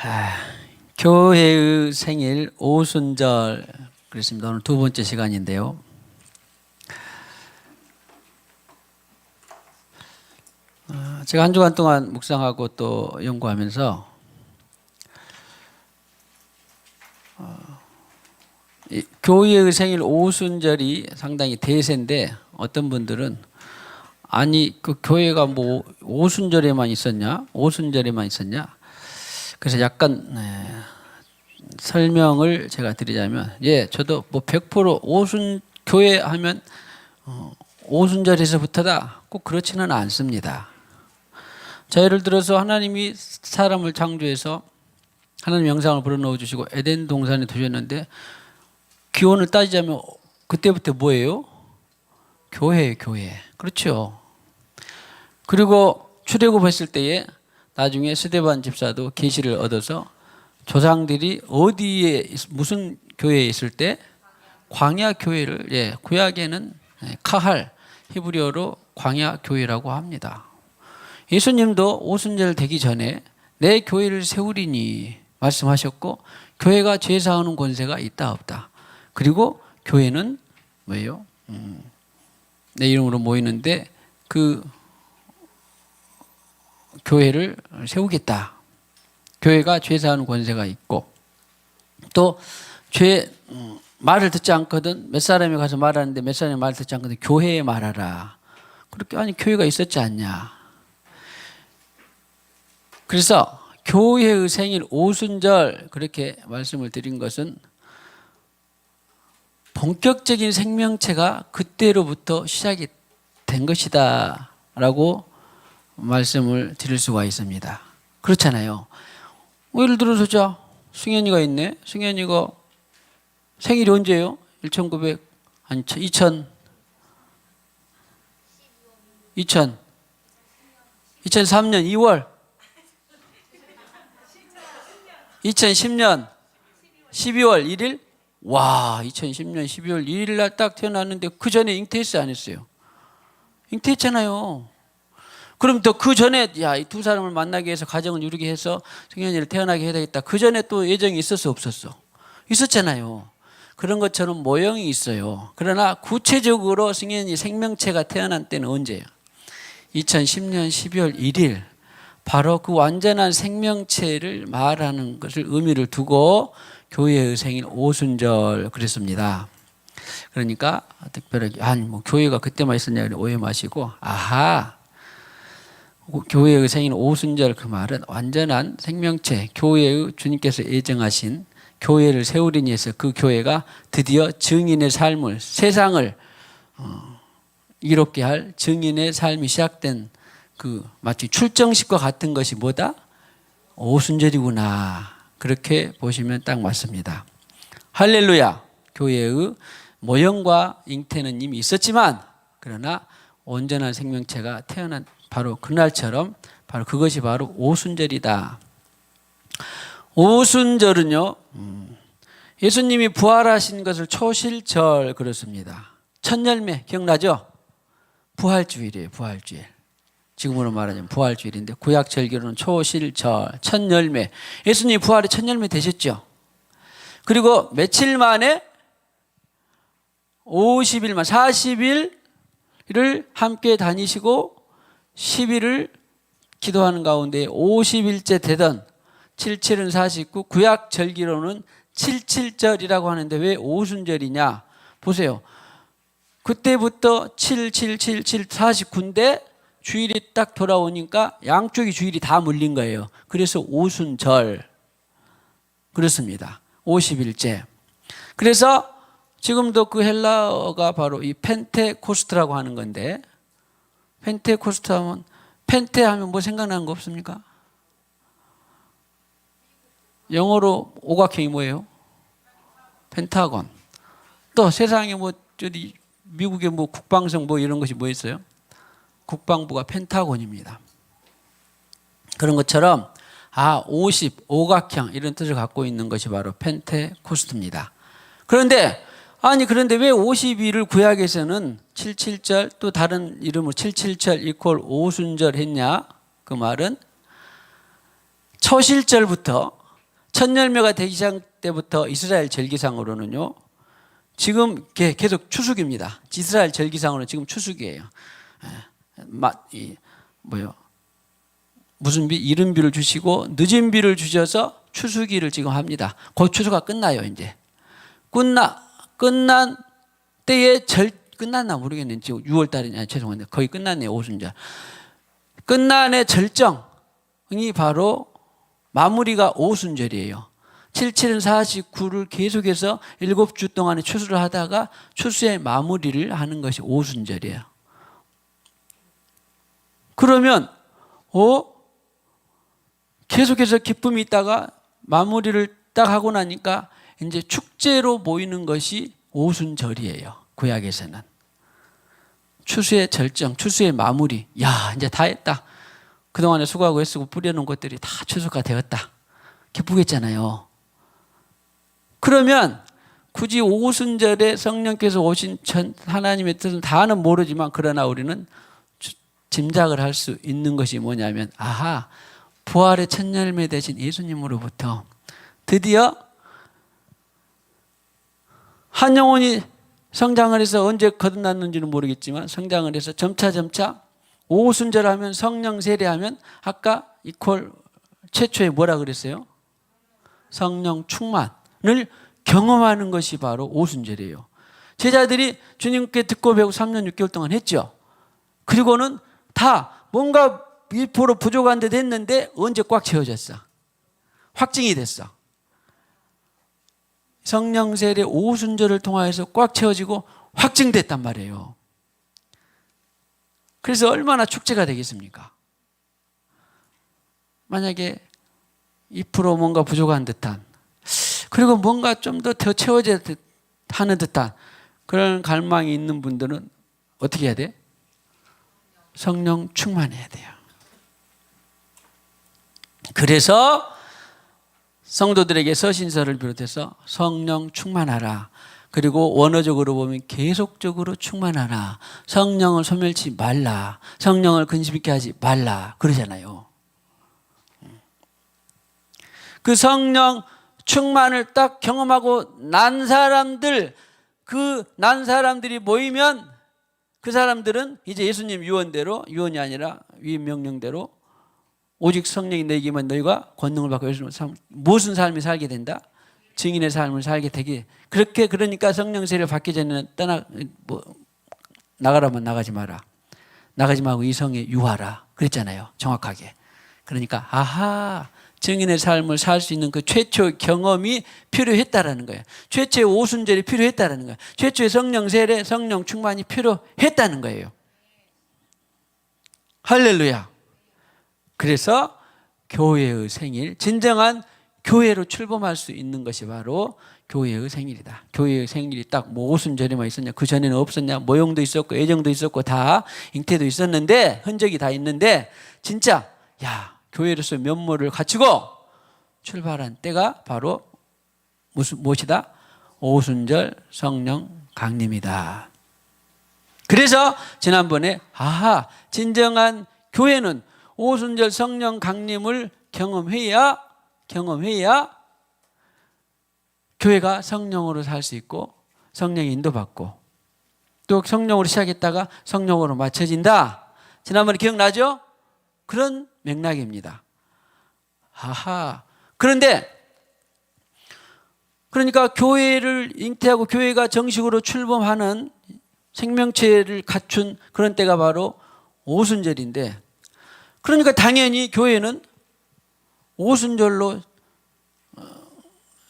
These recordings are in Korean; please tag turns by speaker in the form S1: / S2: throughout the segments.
S1: 아, 교회의 생일 오순절 그렇습니다. 오늘 두 번째 시간인데요. 제가 한 주간 동안 묵상하고 또 연구하면서 이 교회의 생일 오순절이 상당히 대세인데 어떤 분들은 아니 그 교회가 뭐 오순절에만 있었냐? 오순절에만 있었냐? 그래서 약간 설명을 제가 드리자면, 저도 뭐 100% 오순 교회 하면 오순절에서부터다 꼭 그렇지는 않습니다. 자, 예를 들어서 하나님이 사람을 창조해서 하나님 영상을 불어넣어 주시고 에덴 동산에 두셨는데 기원을 따지자면 그때부터 뭐예요? 교회예요, 교회. 그렇죠. 그리고 출애굽했을 때에 나중에 스데반 집사도 계시를 얻어서 조상들이 어디에 무슨 교회에 있을 때 광야 교회를 구약에는 카할 히브리어로 광야 교회라고 합니다. 예수님도 오순절 되기 전에 내 교회를 세우리니 말씀하셨고 교회가 죄 사하는 권세가 있다 없다. 그리고 교회는 뭐예요? 내 이름으로 모이는데 그 교회를 세우겠다. 교회가 죄 사하는 권세가 있고 또 죄 말을 듣지 않거든 몇 사람이 가서 말하는데 몇 사람이 말을 듣지 않거든 교회에 말하라. 그렇게 아니 교회가 있었지 않냐. 그래서 교회의 생일 오순절 그렇게 말씀을 드린 것은 본격적인 생명체가 그때로부터 시작이 된 것이다 라고 말씀을 드릴 수가 있습니다. 그렇잖아요. 예를 들어서 자 승현이가 있네. 승현이가 생일이 언제예요? 1900 아니 2000 2003년 2월 2010년 12월 1일 와 2010년 12월 1일 날 딱 태어났는데 그 전에 잉태했어요 안 했어요? 잉태했잖아요. 그럼 또 그 전에 이 두 사람을 만나기 위해서 가정을 이루게 해서 승현이를 태어나게 해야 되겠다. 그 전에 또 예정이 있었어 없었어? 있었잖아요. 그런 것처럼 모형이 있어요. 그러나 구체적으로 승현이 생명체가 태어난 때는 언제예요? 2010년 12월 1일 바로 그 완전한 생명체를 말하는 것을 의미를 두고 교회의 생일 오순절 그랬습니다. 그러니까 특별하게 아니 뭐 교회가 그때만 있었냐 오해 마시고 교회의 생일 오순절 그 말은 완전한 생명체 교회의 주님께서 예정하신 교회를 세우리니 해서 그 교회가 드디어 증인의 삶을 세상을 이롭게 할 증인의 삶이 시작된 그 마치 출정식과 같은 것이 뭐다? 오순절이구나. 그렇게 보시면 딱 맞습니다. 할렐루야. 교회의 모형과 잉태는 이미 있었지만 그러나 온전한 생명체가 태어난 바로 그날처럼 바로 그것이 바로 오순절이다. 오순절은요 예수님이 부활하신 것을 초실절 그렇습니다. 첫 열매 기억나죠? 부활주일이에요. 부활주일. 지금으로 말하자면 부활주일인데 구약 절기로는 초실절 첫 열매. 예수님이 부활의 첫 열매 되셨죠? 그리고 며칠 만에 50일만 40일을 함께 다니시고 10일을 기도하는 가운데 50일째 되던 77은 49 구약 절기로는 77절이라고 하는데 왜 오순절이냐 보세요. 그때부터 7, 7, 7, 7, 49인데 주일이 딱 돌아오니까 양쪽이 주일이 다 물린 거예요. 그래서 오순절 그렇습니다. 50일째. 그래서 지금도 그 헬라어가 바로 이 펜테코스트라고 하는 건데 펜테코스트 하면 펜테 하면 뭐 생각나는 거 없습니까? 영어로 오각형이 뭐예요? 펜타곤. 또 세상에 뭐 저기 미국의 뭐 국방성 뭐 이런 것이 뭐 있어요? 국방부가 펜타곤입니다. 그런 것처럼 50 오각형 이런 뜻을 갖고 있는 것이 바로 펜테코스트입니다. 그런데 왜 52를 구약에서는 77절 또 다른 이름으로 77절 이퀄 오순절 했냐? 그 말은 초실절부터 첫 열매가 되기 시작 때부터 이스라엘 절기상으로는요. 지금 계속 추수기입니다. 이스라엘 절기상으로는 지금 추수기예요. 무슨 비? 이른 비를 주시고 늦은 비를 주셔서 추수기를 지금 합니다. 곧 추수가 끝나요. 이제 끝난 때에 끝났나 모르겠네요. 지금 6월 달이냐 죄송한데 거의 끝났네요. 오순절. 끝난의 절정이 바로 마무리가 오순절이에요. 77은 49를 계속해서 7주 동안에 추수를 하다가 추수의 마무리를 하는 것이 오순절이에요. 그러면 계속해서 기쁨이 있다가 마무리를 딱 하고 나니까 이제 축제로 모이는 것이 오순절이에요. 구약에서는. 추수의 절정, 추수의 마무리. 야, 이제 다 했다. 그동안에 수고하고 애쓰고 뿌려놓은 것들이 다 추수가 되었다. 기쁘겠잖아요. 그러면 굳이 오순절에 성령께서 오신 하나님의 뜻은 다는 모르지만 그러나 우리는 짐작을 할 수 있는 것이 뭐냐면 부활의 첫 열매 되신 예수님으로부터 드디어 한 영혼이 성장을 해서 언제 거듭났는지는 모르겠지만 성장을 해서 점차 오순절하면 성령 세례하면 아까 이퀄 최초에 뭐라 그랬어요? 성령 충만을 경험하는 것이 바로 오순절이에요. 제자들이 주님께 듣고 배우고 3년 6개월 동안 했죠. 그리고는 다 뭔가 1% 부족한 듯 했는데 언제 꽉 채워졌어? 확증이 됐어. 성령 세례 오순절을 통하여서 꽉 채워지고 확증됐단 말이에요. 그래서 얼마나 축제가 되겠습니까? 만약에 2% 뭔가 부족한 듯한 그리고 뭔가 좀 더 채워져야 하는 듯한 그런 갈망이 있는 분들은 어떻게 해야 돼? 성령 충만해야 돼요. 그래서 성도들에게 서신서를 비롯해서 성령 충만하라. 그리고 원어적으로 보면 계속적으로 충만하라. 성령을 소멸치 말라. 성령을 근심 있게 하지 말라. 그러잖아요. 그 성령 충만을 딱 경험하고 난 사람들이 모이면 그 사람들은 이제 예수님 유언대로, 유언이 아니라 위임 명령대로 오직 성령이 내게만 너희가 권능을 받고 무슨 삶이 살게 된다? 증인의 삶을 살게 되게. 그러니까 성령 세례를 받기 전에는 나가라면 나가지 마라. 나가지 말고 이 성에 유하라. 그랬잖아요. 정확하게. 그러니까 증인의 삶을 살 수 있는 그 최초 경험이 필요했다라는 거예요. 최초의 오순절이 필요했다라는 거예요. 최초의 성령 세례, 성령 충만이 필요했다는 거예요. 할렐루야. 그래서 교회의 생일, 진정한 교회로 출범할 수 있는 것이 바로 교회의 생일이다. 교회의 생일이 딱 오순절에만 있었냐? 그 전에는 없었냐? 모형도 있었고 애정도 있었고 다 잉태도 있었는데 흔적이 다 있는데 진짜 교회로서 면모를 갖추고 출발한 때가 바로 무엇이다? 오순절 성령 강림이다. 그래서 지난번에 진정한 교회는 오순절 성령 강림을 경험해야 교회가 성령으로 살 수 있고 성령의 인도받고 또 성령으로 시작했다가 성령으로 맞춰진다. 지난번에 기억나죠? 그런 맥락입니다. 그런데 그러니까 교회를 잉태하고 교회가 정식으로 출범하는 생명체를 갖춘 그런 때가 바로 오순절인데 그러니까 당연히 교회는 오순절로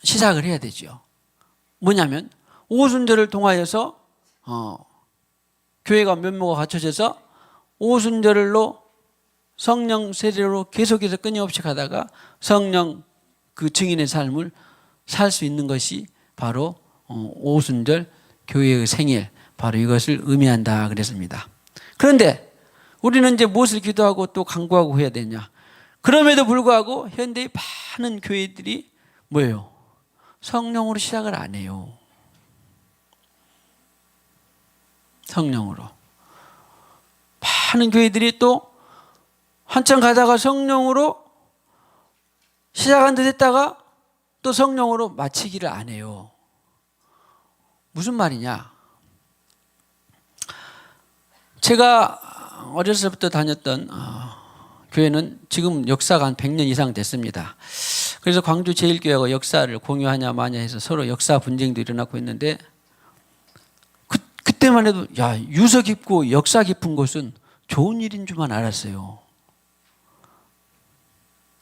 S1: 시작을 해야 되죠. 뭐냐면 오순절을 통하여서 교회가 면모가 갖춰져서 오순절로 성령 세례로 계속해서 끊임없이 가다가 성령 그 증인의 삶을 살 수 있는 것이 바로 오순절 교회의 생일, 바로 이것을 의미한다 그랬습니다. 그런데 우리는 이제 무엇을 기도하고 또 간구하고 해야 되냐? 그럼에도 불구하고 현대의 많은 교회들이 뭐예요? 성령으로 시작을 안 해요. 성령으로. 많은 교회들이 또 한참 가다가 성령으로 시작한 듯 했다가 또 성령으로 마치기를 안 해요. 무슨 말이냐? 제가 어렸을 때부터 다녔던 교회는 지금 역사가 한 100년 이상 됐습니다. 그래서 광주 제1교회가 역사를 공유하냐 마냐 해서 서로 역사 분쟁도 일어나고 있는데 그때만 해도 야, 유서 깊고 역사 깊은 곳은 좋은 일인 줄만 알았어요.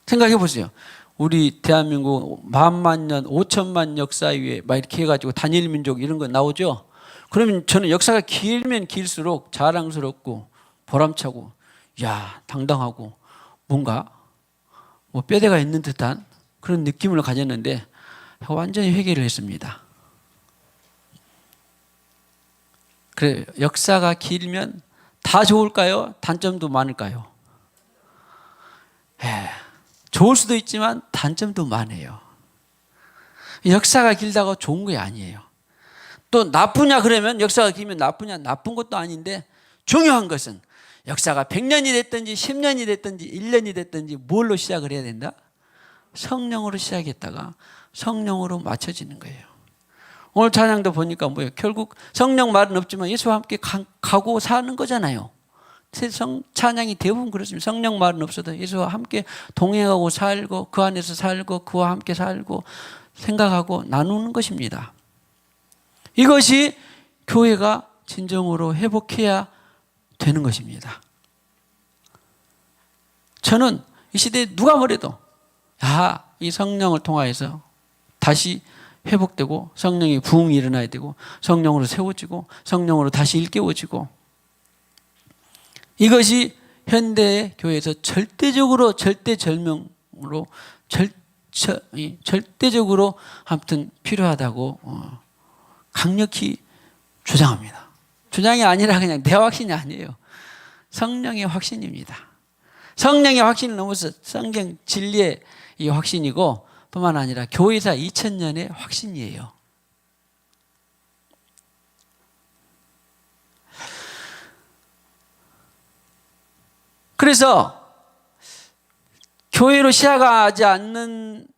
S1: 생각해 보세요. 우리 대한민국 10,000년, 5천만 역사 위에 막 이렇게 해가지고 단일 민족 이런 거 나오죠. 그러면 저는 역사가 길면 길수록 자랑스럽고 보람차고 야, 당당하고 뭔가 뭐 뼈대가 있는 듯한 그런 느낌을 가졌는데 완전히 회개를 했습니다. 그래, 역사가 길면 다 좋을까요? 단점도 많을까요? 좋을 수도 있지만 단점도 많아요. 역사가 길다고 좋은 게 아니에요. 또 나쁘냐 그러면 역사가 길면 나쁘냐? 나쁜 것도 아닌데 중요한 것은 역사가 100년이 됐든지 10년이 됐든지 1년이 됐든지 뭘로 시작을 해야 된다? 성령으로 시작했다가 성령으로 맞춰지는 거예요. 오늘 찬양도 보니까 뭐예요? 결국 성령 말은 없지만 예수와 함께 가고 사는 거잖아요. 찬양이 대부분 그렇습니다. 성령 말은 없어도 예수와 함께 동행하고 살고 그 안에서 살고 그와 함께 살고 생각하고 나누는 것입니다. 이것이 교회가 진정으로 회복해야 되는 것입니다. 저는 이 시대에 누가 뭐래도 이 성령을 통하여서 다시 회복되고 성령의 부흥이 일어나야 되고 성령으로 세워지고 성령으로 다시 일깨워지고 이것이 현대의 교회에서 절대적으로 아무튼 필요하다고 강력히 주장합니다. 주장이 아니라 그냥 내 확신이 아니에요. 성령의 확신입니다. 성령의 확신을 넘어서 성경 진리의 이 확신이고 뿐만 아니라 교회사 2000년의 확신이에요. 그래서 교회로 시작하지 않는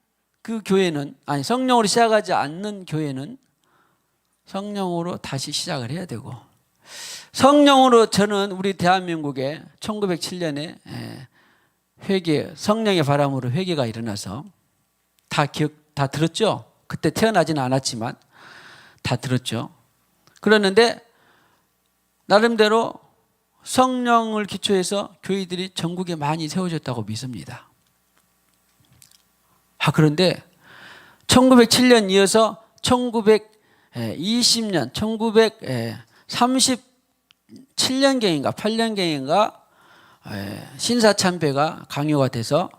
S1: 그 교회는 성령으로 시작하지 않는 교회는 성령으로 다시 시작을 해야 되고 성령으로 저는 우리 대한민국에 1907년에 성령의 바람으로 회개가 일어나서 다 들었죠? 그때 태어나지는 않았지만 다 들었죠. 그러는데 나름대로 성령을 기초해서 교회들이 전국에 많이 세워졌다고 믿습니다. 그런데 1907년 이어서 1920년, 1937년경인가 8년경인가 신사참배가 강요가 돼서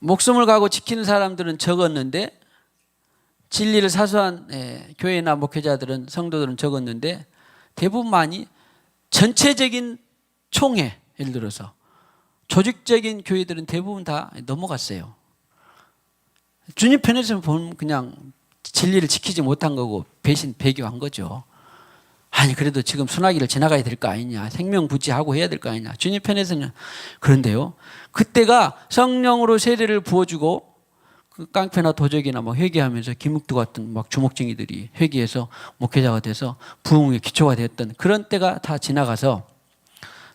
S1: 목숨을 걸고 지키는 사람들은 적었는데 진리를 사수한 교회나 목회자들은 성도들은 적었는데 대부분 많이 전체적인 총회, 예를 들어서 조직적인 교회들은 대부분 다 넘어갔어요. 주님 편에서 보면 그냥 진리를 지키지 못한 거고 배교한 거죠. 그래도 지금 소나기를 지나가야 될 거 아니냐, 생명부지하고 해야 될 거 아니냐. 주님 편에서는 그런데요. 그때가 성령으로 세례를 부어주고 그 깡패나 도적이나 회개하면서 김욱두 같은 주목쟁이들이 회개해서 목회자가 돼서 부흥의 기초가 되었던 그런 때가 다 지나가서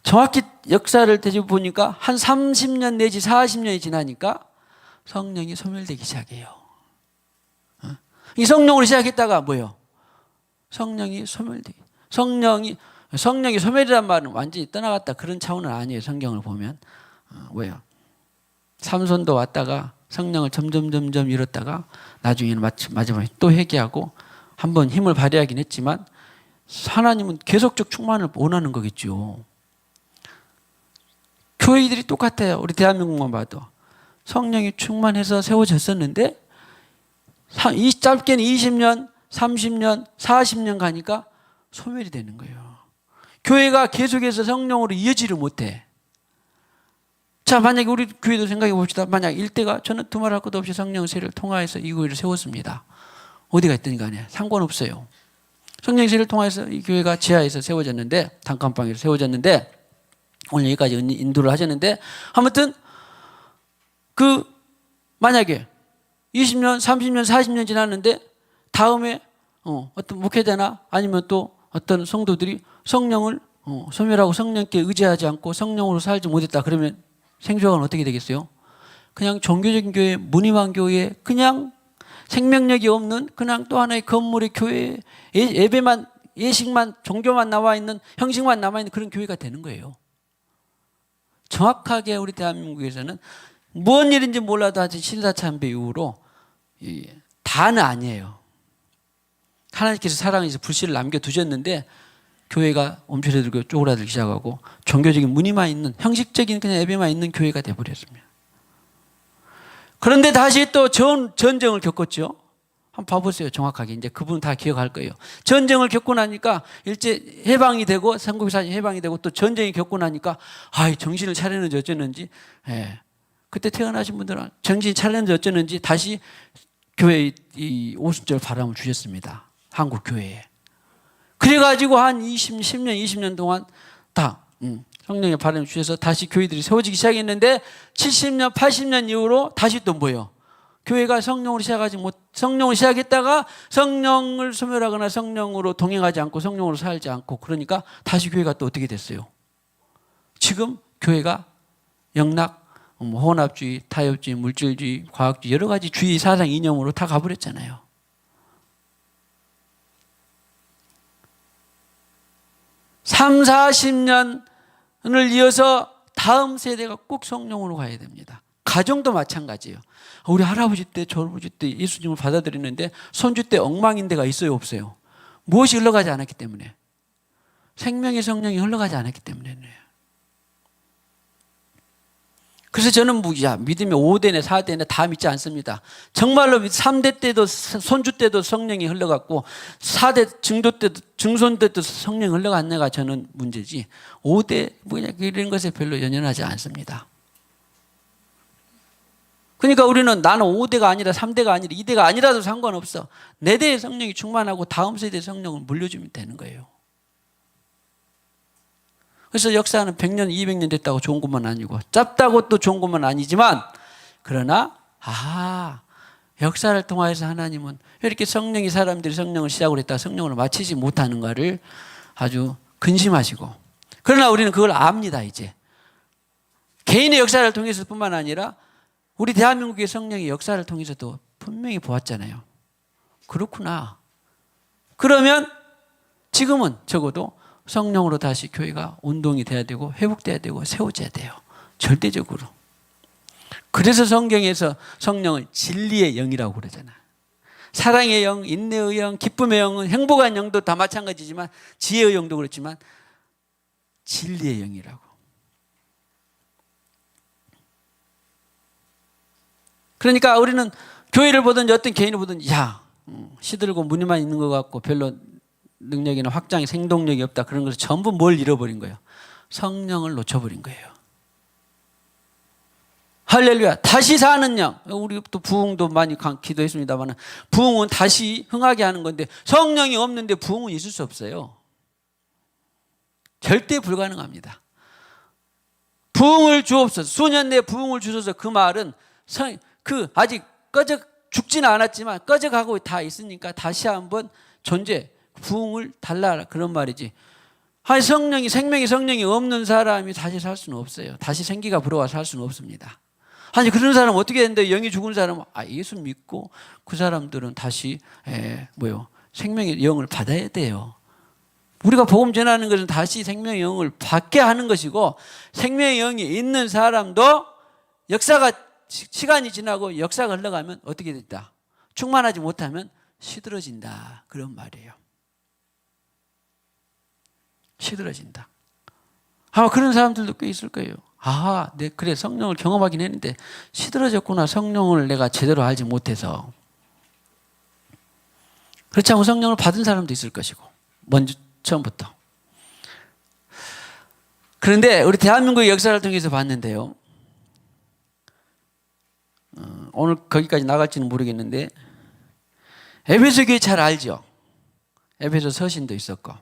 S1: 정확히 역사를 되짚어보니까 한 30년 내지 40년이 지나니까 성령이 소멸되기 시작해요. 이 성령으로 시작했다가 뭐예요? 성령이 소멸되기. 성령이 소멸이란 말은 완전히 떠나갔다 그런 차원은 아니에요. 성경을 보면 왜요? 삼손도 왔다가 성령을 점점 잃었다가 나중에는 마지막에 또 회개하고 한번 힘을 발휘하긴 했지만 하나님은 계속적 충만을 원하는 거겠죠. 교회들이 똑같아요. 우리 대한민국만 봐도 성령이 충만해서 세워졌었는데 짧게는 20년, 30년, 40년 가니까 소멸이 되는 거예요. 교회가 계속해서 성령으로 이어지를 못해. 자, 만약에 우리 교회도 생각해 봅시다. 만약 일대가 저는 두말할 것도 없이 성령 세례를 통하여서 이 교회를 세웠습니다. 어디가 있든 간에 상관없어요. 성령 세례를 통해서 이 교회가 지하에서 세워졌는데, 단칸방에서 세워졌는데, 오늘 여기까지 인도를 하셨는데, 아무튼 만약에 20년, 30년, 40년 지났는데 다음에 어떤 목회자나 아니면 또 어떤 성도들이 성령을 소멸하고 성령께 의지하지 않고 성령으로 살지 못했다. 그러면 생수학은 어떻게 되겠어요? 그냥 종교적인 교회, 무늬만 교회, 그냥 생명력이 없는 그냥 또 하나의 건물의 교회, 예배만, 예식만, 종교만 나와 있는, 형식만 남아 있는 그런 교회가 되는 거예요. 정확하게 우리 대한민국에서는 무슨 일인지 몰라도 아직 신사참배 이후로 다는 아니에요. 하나님께서 사랑해서 불씨를 남겨두셨는데 교회가 움츠러들고 쪼그라들기 시작하고 종교적인 무늬만 있는, 형식적인 그냥 예배만 있는 교회가 되어버렸습니다. 그런데 다시 또 전쟁을 겪었죠. 한번 봐보세요. 정확하게. 이제 그분 다 기억할 거예요. 전쟁을 겪고 나니까 일제 해방이 되고 삼국사진 해방이 되고 또 전쟁이 겪고 나니까 정신을 차렸는지 어쩌는지, 그때 태어나신 분들은 정신 차렸는지 어쩌는지 다시 교회에 이 오순절 바람을 주셨습니다. 한국 교회에. 그래가지고 한 10년, 20년 동안 다 성령의 바람을 주셔서 다시 교회들이 세워지기 시작했는데 70년, 80년 이후로 다시 또 뭐예요? 교회가 성령으로 성령을 시작했다가 성령을 소멸하거나 성령으로 동행하지 않고 성령으로 살지 않고 그러니까 다시 교회가 또 어떻게 됐어요? 지금 교회가 영락, 혼합주의, 타협주의, 물질주의, 과학주의 여러 가지 주의 사상 이념으로 다 가버렸잖아요. 삼, 40년을 이어서 다음 세대가 꼭 성령으로 가야 됩니다. 가정도 마찬가지예요. 우리 할아버지 때, 저아버지 때 예수님을 받아들이는데 손주 때 엉망인 데가 있어요, 없어요? 무엇이 흘러가지 않았기 때문에? 생명의 성령이 흘러가지 않았기 때문에. 그래서 저는 믿음이 5대네 4대네 다 믿지 않습니다. 정말로 3대 때도 손주 때도 성령이 흘러갔고 4대 증조 때도 증손 때도 성령이 흘러갔네가 저는 문제지 5대 이런 것에 별로 연연하지 않습니다. 그러니까 우리는 나는 5대가 아니라 3대가 아니라 2대가 아니라도 상관없어. 4대의 성령이 충만하고 다음 세대의 성령을 물려주면 되는 거예요. 그래서 역사는 100년, 200년 됐다고 좋은 것만 아니고 짧다고 또 좋은 것만 아니지만 그러나 역사를 통해서 하나님은 왜 이렇게 사람들이 성령을 시작을 했다가 성령을 마치지 못하는가를 아주 근심하시고 그러나 우리는 그걸 압니다. 이제 개인의 역사를 통해서 뿐만 아니라 우리 대한민국의 성령의 역사를 통해서도 분명히 보았잖아요. 그렇구나. 그러면 지금은 적어도 성령으로 다시 교회가 운동이 돼야 되고 회복돼야 되고 세워져야 돼요. 절대적으로. 그래서 성경에서 성령을 진리의 영이라고 그러잖아요. 사랑의 영, 인내의 영, 기쁨의 영은 행복한 영도 다 마찬가지지만 지혜의 영도 그렇지만 진리의 영이라고. 그러니까 우리는 교회를 보든지 어떤 개인을 보든지 시들고 무늬만 있는 것 같고 별로 능력이나 확장의 생동력이 없다 그런 것을 전부 뭘 잃어버린 거예요? 성령을 놓쳐버린 거예요. 할렐루야. 다시 사는 영. 우리 또 부흥도 많이 기도했습니다만 부흥은 다시 흥하게 하는 건데 성령이 없는데 부흥은 있을 수 없어요. 절대 불가능합니다. 부흥을 주옵소서. 수년 내에 부흥을 주셔서 그 말은 아직 죽지는 않았지만 꺼져가고 다 있으니까 다시 한번 부흥을 달라라 그런 말이지. 성령이 생명의 성령이 없는 사람이 다시 살 수는 없어요. 다시 생기가 불어와 살 수는 없습니다. 그런 사람은 어떻게 되는데 영이 죽은 사람은 예수 믿고 그 사람들은 다시 생명의 영을 받아야 돼요. 우리가 복음 전하는 것은 다시 생명의 영을 받게 하는 것이고 생명의 영이 있는 사람도 시간이 지나고 역사가 흘러가면 어떻게 됐다? 충만하지 못하면 시들어진다 그런 말이에요. 시들어진다. 아마 그런 사람들도 꽤 있을 거예요. 그래 성령을 경험하긴 했는데 시들어졌구나. 성령을 내가 제대로 알지 못해서. 그렇지 않고 성령을 받은 사람도 있을 것이고 먼저 처음부터. 그런데 우리 대한민국의 역사를 통해서 봤는데요. 오늘 거기까지 나갈지는 모르겠는데 에베소 교회 잘 알죠? 에베소 서신도 있었고.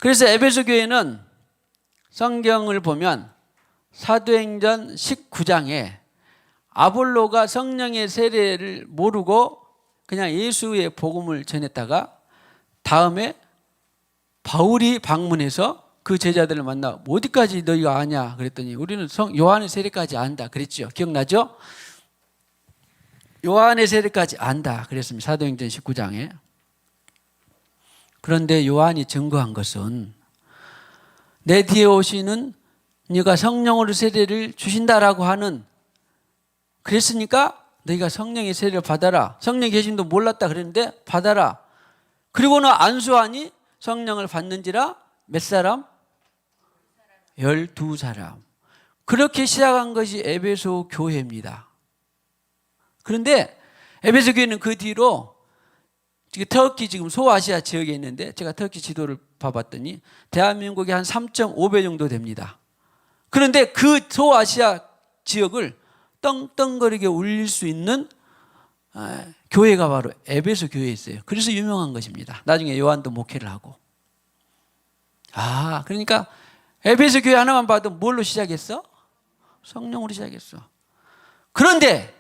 S1: 그래서 에베소 교회는 성경을 보면 사도행전 19장에 아볼로가 성령의 세례를 모르고 그냥 예수의 복음을 전했다가 다음에 바울이 방문해서 그 제자들을 만나 어디까지 너희가 아냐 그랬더니 우리는 요한의 세례까지 안다 그랬죠. 기억나죠? 요한의 세례까지 안다 그랬습니다. 사도행전 19장에. 그런데 요한이 증거한 것은 내 뒤에 오시는 네가 성령으로 세례를 주신다라고 하는, 그랬으니까 너희가 성령의 세례를 받아라. 성령 계심도 몰랐다 그랬는데 받아라. 그리고는 안수하니 성령을 받는지라 몇 사람? 12사람. 그렇게 시작한 것이 에베소 교회입니다. 그런데 에베소 교회는 그 뒤로 터키 지금 소아시아 지역에 있는데 제가 터키 지도를 봐봤더니 대한민국이 한 3.5배 정도 됩니다. 그런데 그 소아시아 지역을 떵떵거리게 울릴 수 있는 교회가 바로 에베소 교회에 있어요. 그래서 유명한 것입니다. 나중에 요한도 목회를 하고. 그러니까 에베소 교회 하나만 봐도 뭘로 시작했어? 성령으로 시작했어. 그런데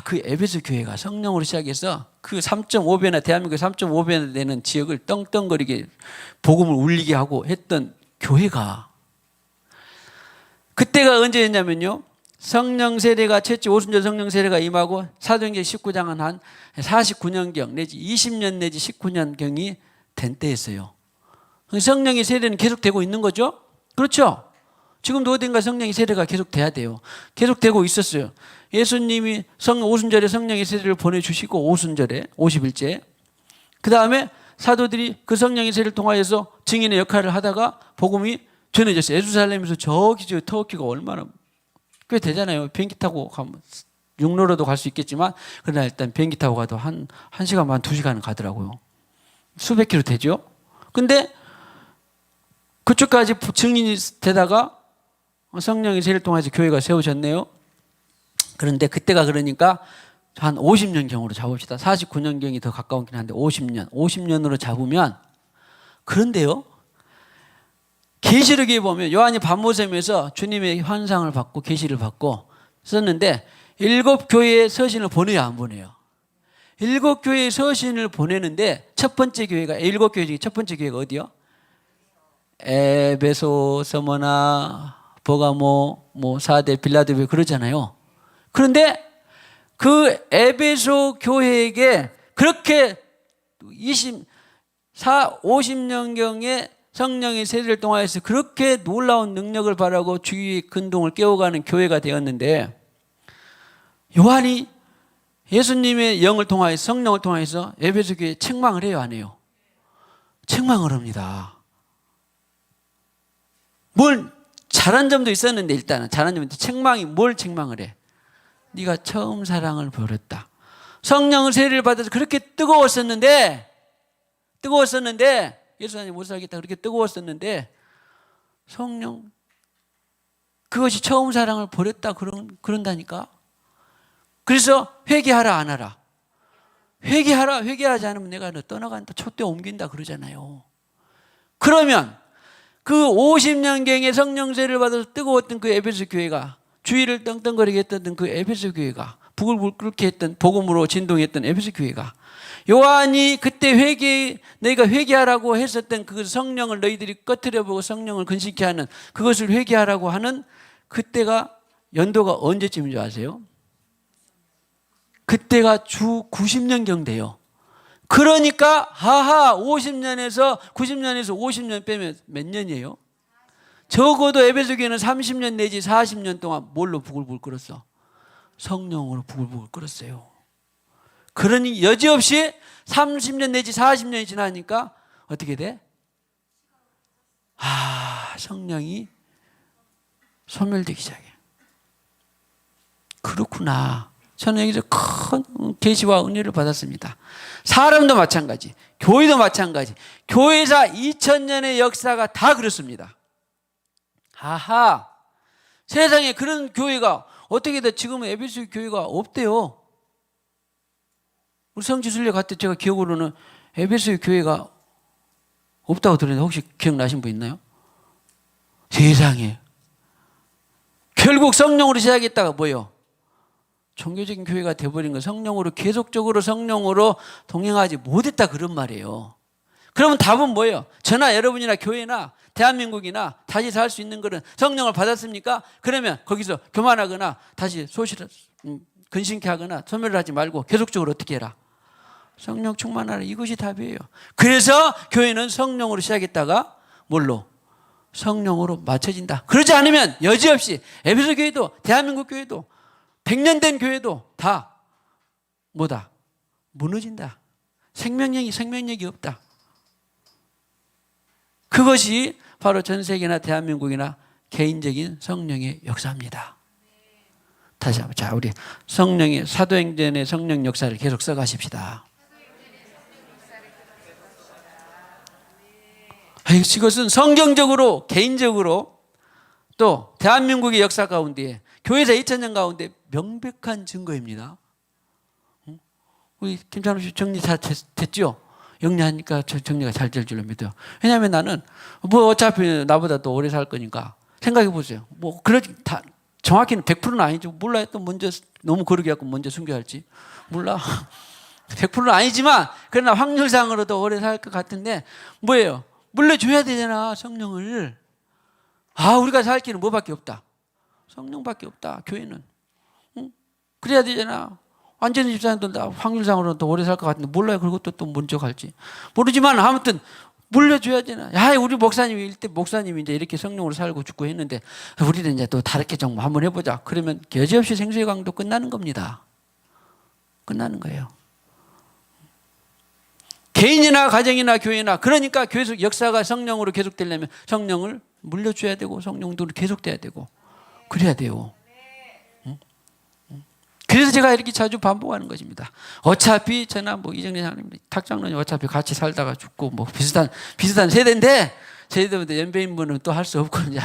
S1: 그 에베소 교회가 성령으로 시작해서 그 3.5배나 대한민국 3.5배나 되는 지역을 떵떵거리게 복음을 울리게 하고 했던 교회가, 그때가 언제였냐면요, 성령 세례가 최초 오순절 성령 세례가 임하고 사도행전 19장은 한 49년경 내지 20년 내지 19년경이 된 때였어요. 성령의 세례는 계속되고 있는 거죠? 그렇죠? 지금도 어딘가 성령의 세례가 계속돼야 돼요. 계속되고 있었어요. 예수님이 오순절에 성령의 세례를 보내주시고 오순절에 50일째, 그 다음에 사도들이 그 성령의 세례를 통하여서 증인의 역할을 하다가 복음이 전해졌어요. 예루살렘에서 저기 터키가 얼마나 꽤 되잖아요. 비행기 타고 가면 육로로도 갈 수 있겠지만 그러나 일단 비행기 타고 가도 한 시간 반, 2시간은 가더라고요. 수백 킬로 되죠. 근데 그쪽까지 증인이 되다가 성령의 세례를 통해서 교회가 세워졌네요. 그런데 그때가 그러니까 한 50년경으로 잡읍시다. 49년경이 더 가까운긴 한데 50년으로 잡으면, 그런데요, 계시록에 보면 요한이 밤모섬에서 주님의 환상을 받고 계시를 받고 썼는데 7교회의 서신을 보내요, 안 보내요? 7교회의 서신을 보내는데 첫 번째 교회가, 7교회 중에 첫 번째 교회가 어디요? 에베소, 서머나, 버가모, 사대, 빌라델비아 그러잖아요. 그런데 그 에베소 교회에게 그렇게 50년경에 성령의 세례를 통하여서 그렇게 놀라운 능력을 바라고 주의 근동을 깨워가는 교회가 되었는데, 요한이 예수님의 영을 통하여서 성령을 통하여서 에베소 교회에 책망을 해요, 안 해요? 책망을 합니다. 뭘 잘한 점도 있었는데, 일단은 잘한 점인데 책망이, 뭘 책망을 해? 네가 처음 사랑을 버렸다. 성령의 세례를 받아서 그렇게 뜨거웠었는데 예수님 못 살겠다 그렇게 뜨거웠었는데 성령, 그것이 처음 사랑을 버렸다 그런다니까. 그래서 회개하라 안 하라? 회개하라. 회개하지 않으면 내가 너 떠나간다, 촛대 옮긴다 그러잖아요. 그러면 그 50년경에 성령 세례를 받아서 뜨거웠던 그 에베소 교회가, 주의를 떵떵거리게 했던 그 에베소 교회가, 북을 끓게 했던 복음으로 진동했던 에베소 교회가, 요한이 그때 너희가 회개하라고 했었던 그 성령을 너희들이 꺼트려보고 성령을 근심케 하는 그것을 회개하라고 하는 그때가 연도가 언제쯤인 줄 아세요? 그때가 주 90년경 돼요. 그러니까 50년에서 90년 빼면 몇 년이에요? 적어도 에베소 교회는 30년 내지 40년 동안 뭘로 부글부글 끓었어? 성령으로 부글부글 끓었어요. 그러니 여지없이 30년 내지 40년이 지나니까 어떻게 돼? 성령이 소멸되기 시작해. 그렇구나. 저는 여기서 큰 계시와 은혜를 받았습니다. 사람도 마찬가지, 교회도 마찬가지. 교회사 2000년의 역사가 다 그렇습니다. 세상에 그런 교회가 어떻게 돼? 지금은 에베소 교회가 없대요. 우리 성지순례 갈 때 제가 기억으로는 에베소 교회가 없다고 들었는데 혹시 기억나신 분 있나요? 세상에. 결국 성령으로 시작했다가 뭐예요? 종교적인 교회가 돼버린 거, 성령으로 계속적으로 성령으로 동행하지 못했다 그런 말이에요. 그러면 답은 뭐예요? 저나 여러분이나 교회나 대한민국이나 다시 살 수 있는 것은 성령을 받았습니까? 그러면 거기서 교만하거나 다시 근심케 하거나 소멸을 하지 말고 계속적으로 어떻게 해라? 성령 충만하라. 이것이 답이에요. 그래서 교회는 성령으로 시작했다가 뭘로? 성령으로 맞춰진다. 그러지 않으면 여지없이 에베소 교회도 대한민국 교회도 100년 된 교회도 다 뭐다? 무너진다. 생명력이 없다. 그것이 바로 전 세계나 대한민국이나 개인적인 성령의 역사입니다. 다시 한번 자 우리 성령의 사도행전의 성령 역사를 계속 써가십시다. 이것은 성경적으로 개인적으로 또 대한민국의 역사 가운데 교회사 2000년 가운데 명백한 증거입니다. 우리 김찬호 씨 정리 다 됐죠? 영리하니까 정리가 잘 될 줄로 믿어요. 왜냐하면 나는 뭐 어차피 나보다 더 오래 살 거니까 생각해 보세요. 뭐 그러지 다 정확히는 100%는 아니죠. 몰라요. 또 먼저 너무 거르게 갖고 먼저 숨겨할지 몰라. 100%는 아니지만 그러나 확률상으로 더 오래 살 것 같은데 뭐예요? 물려줘야 되잖아 성령을. 우리가 살 길은 뭐밖에 없다. 성령밖에 없다. 교회는. 응? 그래야 되잖아. 완전히 집사님도 확률상으로는 더 오래 살 것 같은데 몰라요. 그것도 또 먼저 갈지 모르지만 아무튼 물려줘야 되나. 우리 목사님이 이때 목사님이 이제 이렇게 성령으로 살고 죽고 했는데 우리는 이제 또 다르게 좀 한번 해보자. 그러면 여지없이 생수의 강도 끝나는 겁니다. 끝나는 거예요. 개인이나 가정이나 교회나 그러니까 계속 역사가 성령으로 계속되려면 성령을 물려줘야 되고 성령도 계속돼야 되고 그래야 돼요. 그래서 제가 이렇게 자주 반복하는 것입니다. 어차피 저나 뭐 이정래 장님, 탁장로님 어차피 같이 살다가 죽고 뭐 비슷한 세대인데 저희들한테 연배인분은 또 할 수 없고 이제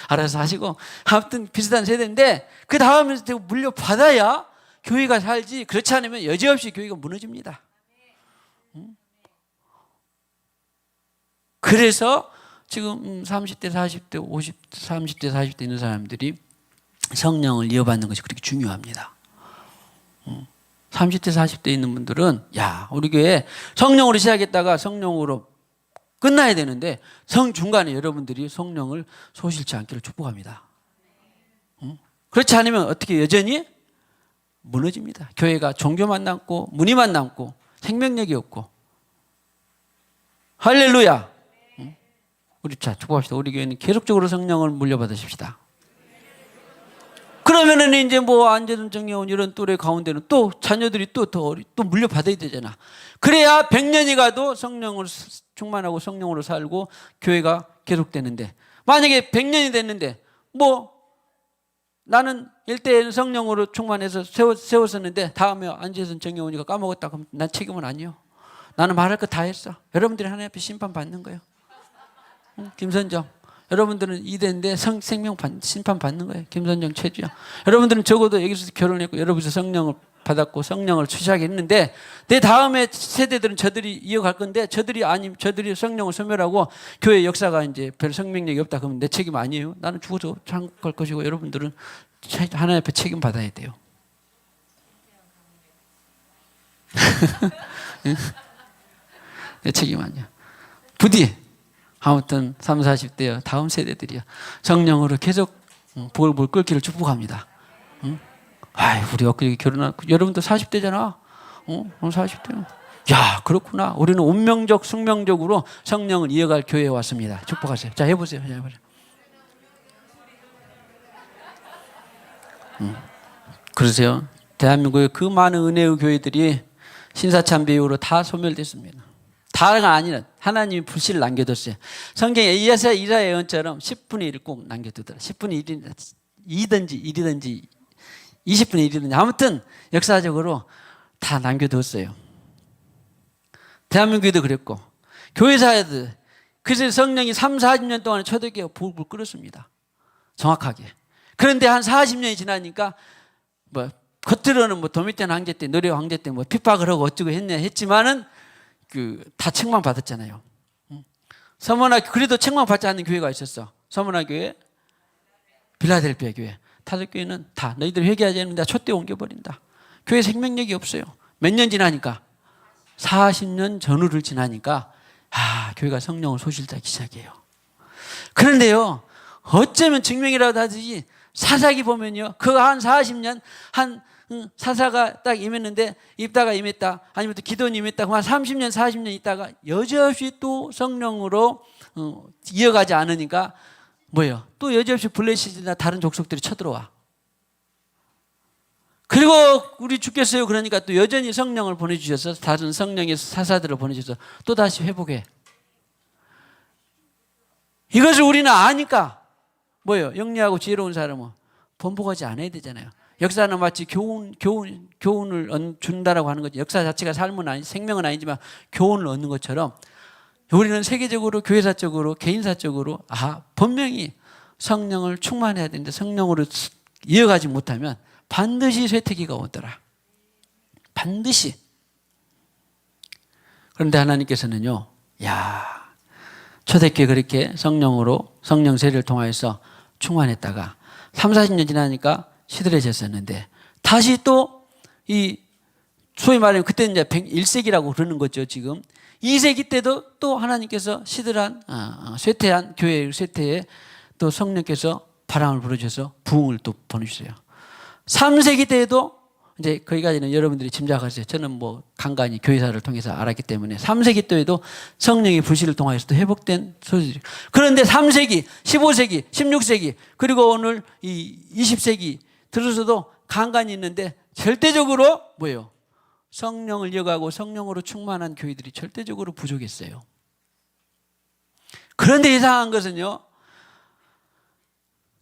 S1: 알아서 하시고 아무튼 비슷한 세대인데 그 다음에 물려받아야 교회가 살지 그렇지 않으면 여지없이 교회가 무너집니다. 그래서 지금 30대, 40대, 30대, 40대 있는 사람들이 성령을 이어받는 것이 그렇게 중요합니다. 30대, 40대 있는 분들은 우리 교회 성령으로 시작했다가 성령으로 끝나야 되는데 중간에 여러분들이 성령을 소실치 않기를 축복합니다. 그렇지 않으면 어떻게 여전히 무너집니다. 교회가 종교만 남고 무늬만 남고 생명력이 없고. 할렐루야. 우리 축복합시다. 우리 교회는 계속적으로 성령을 물려받으십시다. 그러면은 이제 뭐 안재준, 정여운 이런 또래 가운데는 또 자녀들이 또 물려받아야 되잖아. 그래야 100년이 가도 성령을 충만하고 성령으로 살고 교회가 계속되는데 만약에 100년이 됐는데 뭐 나는 일대에는 성령으로 충만해서 세웠었는데 다음에 안재준, 정여운이가 까먹었다 그러면 난 책임은 아니요. 나는 말할 거 다 했어. 여러분들이 하나님 앞에 심판 받는 거예요. 김선정 여러분들은 2대인데 생명 심판 받는 거예요. 김선정, 최주영 여러분들은 적어도 여기서 결혼했고 여러분께서 성령을 받았고 성령을 시작했는데 내 다음에 세대들은 저들이 이어갈 건데 저들이 성령을 소멸하고 교회 역사가 이제 별 생명력이 없다 그러면 내 책임 아니에요. 나는 죽어서 천국 갈 것이고 여러분들은 하나님 앞에 책임 받아야 돼요. 내 책임 아니야. 부디 아무튼 30, 40대요. 다음 세대들이요. 성령으로 계속 볼볼 끓기를 축복합니다. 우리 엊그제 결혼하고 여러분도 40대잖아. 40대요. 그렇구나. 우리는 운명적, 숙명적으로 성령을 이어갈 교회에 왔습니다. 축복하세요. 자, 해보세요. 그러세요. 대한민국의 그 많은 은혜의 교회들이 신사참배 이후로 다 소멸됐습니다. 다가 아니라 하나님이 불씨를 남겨뒀어요. 성경에 이사야 예언처럼 10분의 1을 꼭 남겨두더라. 10분의 1이든지 1이든지 20분의 1이든지 아무튼 역사적으로 다 남겨뒀어요. 대한민국에도 그랬고 교회사에도 그래서 성령이 3, 40년 동안에 초대교회가 불불 끓었습니다. 정확하게. 그런데 한 40년이 지나니까 뭐 겉으로는 뭐 도미떼 황제 때 노래 황제 때 뭐 핍박을 하고 어쩌고 했지만은 다 책망 받았잖아요. 서머나 그래도 책망 받지 않는 교회가 있었어. 서머나 교회, 빌라델피아 교회. 타덕교회는 다 너희들 회개하지 않으면 내가 촛대 옮겨버린다. 교회 생명력이 없어요. 몇 년 지나니까 40년 전후를 지나니까 교회가 성령을 소실하기 시작해요. 그런데요, 어쩌면 증명이라도 하지 사사기 보면요, 그 한 40년 한 사사가 딱 임했는데 입다가 임했다, 아니면 또 기도는 임했다, 한 30년 40년 있다가 여지없이 또 성령으로 이어가지 않으니까 뭐예요? 또 여지없이 블레시드나 다른 족속들이 쳐들어와. 그리고 우리 주께서요, 그러니까 또 여전히 성령을 보내주셔서 다른 성령의 사사들을 보내주셔서 또 다시 회복해. 이것을 우리는 아니까 뭐예요? 영리하고 지혜로운 사람은 번복하지 않아야 되잖아요. 역사는 마치 교훈을 준다라고 하는 거죠. 역사 자체가 삶은 아니, 생명은 아니지만 교훈을 얻는 것처럼 우리는 세계적으로, 교회사적으로, 개인사적으로 분명히 성령을 충만해야 되는데 성령으로 이어가지 못하면 반드시 쇠퇴기가 오더라. 반드시. 그런데 하나님께서는요, 초대교회 그렇게 성령으로, 성령 세례를 통하여서 충만했다가 30-40년 지나니까 시들해졌었는데 다시 또 소위 말하면 그때는 이제 1세기라고 그러는 거죠, 지금. 2세기 때도 또 하나님께서 시들한, 쇠퇴한 교회의 쇠퇴에 또 성령께서 바람을 불어주셔서 부흥을 또 보내주세요. 3세기 때에도 이제 거기까지는 여러분들이 짐작하세요. 저는 뭐 간간히 교회사를 통해서 알았기 때문에 3세기 때에도 성령의 불씨를 통하여서 또 회복된 소식이죠. 그런데 3세기, 15세기, 16세기 그리고 오늘 이 20세기 들어서도 간간히 있는데 절대적으로 뭐예요? 성령을 이어가고 성령으로 충만한 교회들이 절대적으로 부족했어요. 그런데 이상한 것은요,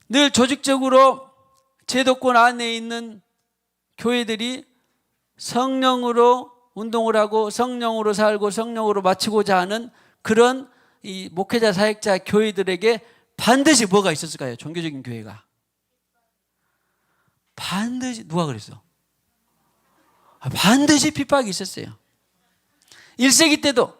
S1: 늘 조직적으로 제도권 안에 있는 교회들이 성령으로 운동을 하고 성령으로 살고 성령으로 마치고자 하는 그런 이 목회자, 사역자, 교회들에게 반드시 뭐가 있었을까요? 종교적인 교회가. 반드시, 누가 그랬어? 반드시 핍박이 있었어요. 1세기 때도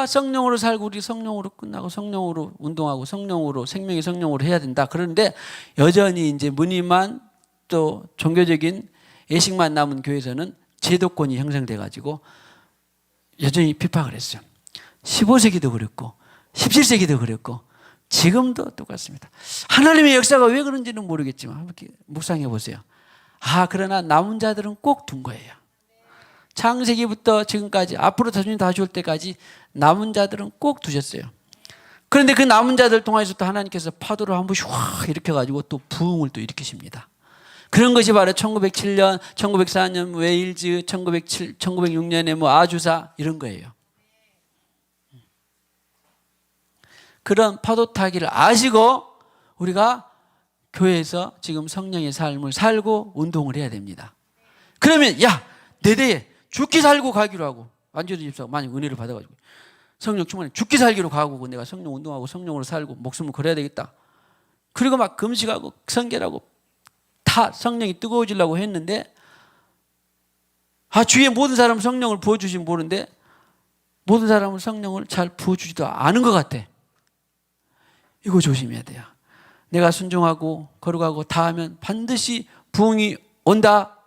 S1: 성령으로 살고 우리 성령으로 끝나고 성령으로 운동하고 성령으로 생명의 성령으로 해야 된다. 그런데 여전히 이제 무늬만 또 종교적인 예식만 남은 교회에서는 제도권이 형성돼 가지고 여전히 핍박을 했어요. 15세기도 그랬고 17세기도 그랬고 지금도 똑같습니다. 하나님의 역사가 왜 그런지는 모르겠지만 이렇게 묵상해 보세요. 그러나 남은 자들은 꼭 둔 거예요. 창세기부터 지금까지 앞으로 다시 올 때까지 남은 자들은 꼭 두셨어요. 그런데 그 남은 자들 통해서 또 하나님께서 파도를 한 번씩 확 일으켜가지고 또 부흥을 또 일으키십니다. 그런 것이 바로 1907년, 1904년 웨일즈, 1906년에 뭐 아주사 이런 거예요. 그런 파도 타기를 아시고 우리가 교회에서 지금 성령의 삶을 살고 운동을 해야 됩니다. 그러면 내 대에 죽기 살고 가기로 하고 안주도 집사가 만약 은혜를 받아가지고 성령 충만해 죽기 살기로 가고 내가 성령 운동하고 성령으로 살고 목숨을 걸어야 되겠다. 그리고 막 금식하고 성결하고 다 성령이 뜨거워지려고 했는데 주위에 모든 사람 성령을 부어주시면 모르는데 모든 사람은 성령을 잘 부어주지도 않은 것 같아. 이거 조심해야 돼요. 내가 순종하고 거룩하고 다 하면 반드시 부흥이 온다,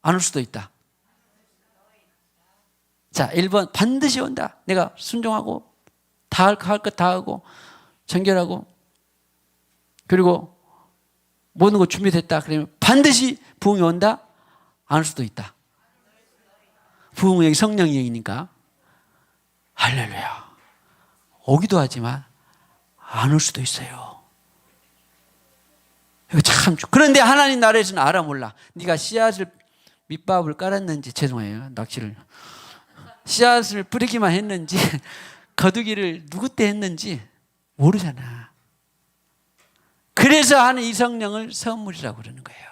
S1: 안 올 수도 있다. 자, 1번 반드시 온다. 내가 순종하고 다 할 것 다 하고 정결하고 그리고 모든 거 준비됐다. 그러면 반드시 부흥이 온다, 안 올 수도 있다. 부흥은 여기 성령이 얘기니까 할렐루야. 오기도 하지만 안 올 수도 있어요. 이거 참. 그런데 하나님 나라에서는 알아 몰라. 네가 씨앗을 밑밥을 깔았는지, 죄송해요, 낚시를 씨앗을 뿌리기만 했는지 거두기를 누구 때 했는지 모르잖아. 그래서 하는 이 성령을 선물이라고 그러는 거예요.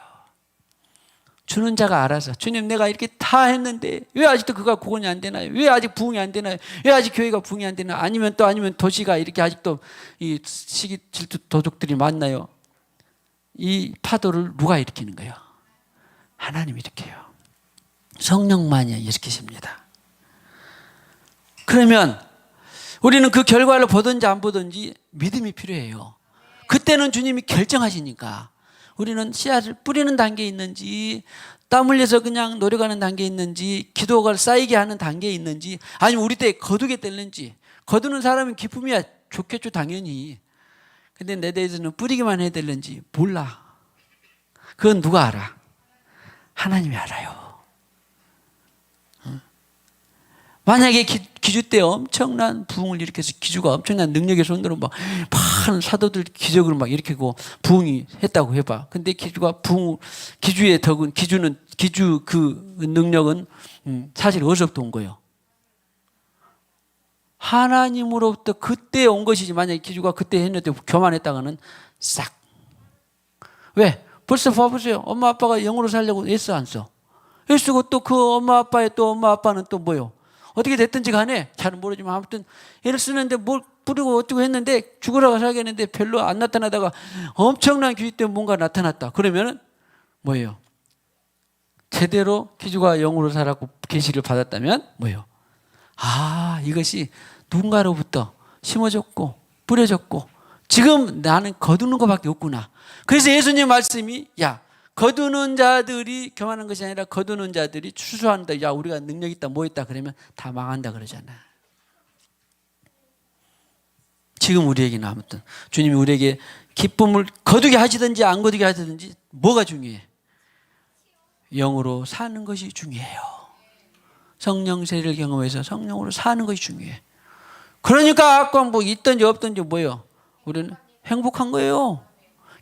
S1: 주는 자가 알아서, 주님 내가 이렇게 다 했는데 왜 아직도 그가 구원이 안 되나요? 왜 아직 부흥이 안 되나요? 왜 아직 교회가 부흥이 안 되나요? 아니면 도시가 이렇게 아직도 이 시기 질투 도둑들이 많나요? 이 파도를 누가 일으키는 거예요? 하나님이 일으켜요. 성령만이 일으키십니다. 그러면 우리는 그 결과를 보든지 안 보든지 믿음이 필요해요. 그때는 주님이 결정하시니까 우리는 씨앗을 뿌리는 단계에 있는지 땀 흘려서 그냥 노력하는 단계에 있는지 기도가 쌓이게 하는 단계에 있는지 아니면 우리 때 거두게 됐는지 거두는 사람은 기쁨이야 좋겠죠 당연히. 근데 내 대해서는 뿌리기만 해야 되는지 몰라. 그건 누가 알아? 하나님이 알아요. 만약에 기주 때 엄청난 부흥을 일으켜서 기주가 엄청난 능력의 손으로 막 많은 사도들 기적을 막 일으키고 부흥이 했다고 해봐. 근데 기주가 기주의 덕은 기주 그 능력은 사실 어디서부터 온 거예요? 하나님으로부터 그때 온 것이지. 만약에 기주가 그때 했는데 교만했다가는 싹. 왜? 벌써 봐보세요. 엄마 아빠가 영으로 살려고 애써 안 써? 애쓰고 또 그 엄마 아빠의 또 엄마 아빠는 또 뭐요? 어떻게 됐든지 간에 잘은 모르지만 아무튼 애를 쓰는데 뭘 뿌리고 어쩌고 했는데 죽으라고 살겠는데 별로 안 나타나다가 엄청난 기주 때문에 뭔가 나타났다. 그러면은 뭐예요? 제대로 기주가 영으로 살았고 계시를 받았다면 뭐예요? 아, 이것이 누군가로부터 심어졌고 뿌려졌고 지금 나는 거두는 것밖에 없구나. 그래서 예수님 말씀이 야 거두는 자들이 교만한 것이 아니라 거두는 자들이 추수한다. 야 우리가 능력 있다 뭐 있다 그러면 다 망한다 그러잖아. 지금 우리에게는 아무튼 주님이 우리에게 기쁨을 거두게 하시든지 안 거두게 하시든지 뭐가 중요해? 영으로 사는 것이 중요해요. 성령 세례를 경험해서 성령으로 사는 것이 중요해. 그러니까 아까 뭐 있든지 없든지 뭐예요? 우리는 행복한 거예요.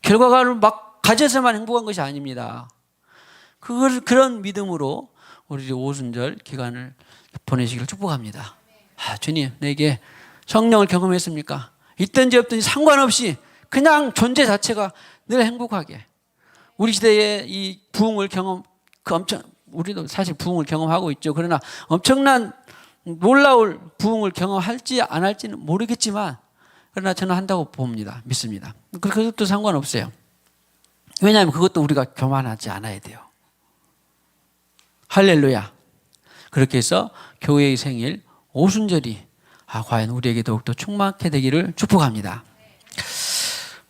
S1: 결과를 막 가져서만 행복한 것이 아닙니다. 그런 믿음으로 우리 오순절 기간을 보내시기를 축복합니다. 아, 주님 내게 성령을 경험했습니까? 있든지 없든지 상관없이 그냥 존재 자체가 늘 행복하게 우리 시대의 이 부흥을 우리도 사실 부흥을 경험하고 있죠. 그러나 엄청난 놀라울 부흥을 경험할지 안 할지는 모르겠지만 그러나 저는 한다고 봅니다. 믿습니다. 그것도 상관없어요. 왜냐하면 그것도 우리가 교만하지 않아야 돼요. 할렐루야. 그렇게 해서 교회의 생일 오순절이 과연 우리에게 더욱더 충만하게 되기를 축복합니다.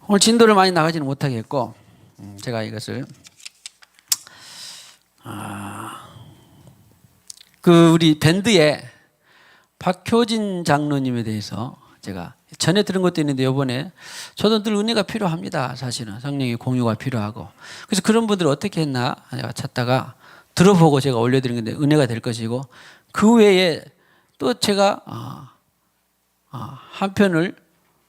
S1: 오늘 진도를 많이 나가지는 못하겠고 제가 이것을 우리 밴드에 박효진 장로님에 대해서 제가 전에 들은 것도 있는데 이번에 저도 늘 은혜가 필요합니다. 사실은 성령의 공유가 필요하고 그래서 그런 분들을 어떻게 했나 제가 찾다가 들어보고 제가 올려드린 건데 은혜가 될 것이고 그 외에 또 제가 한 편을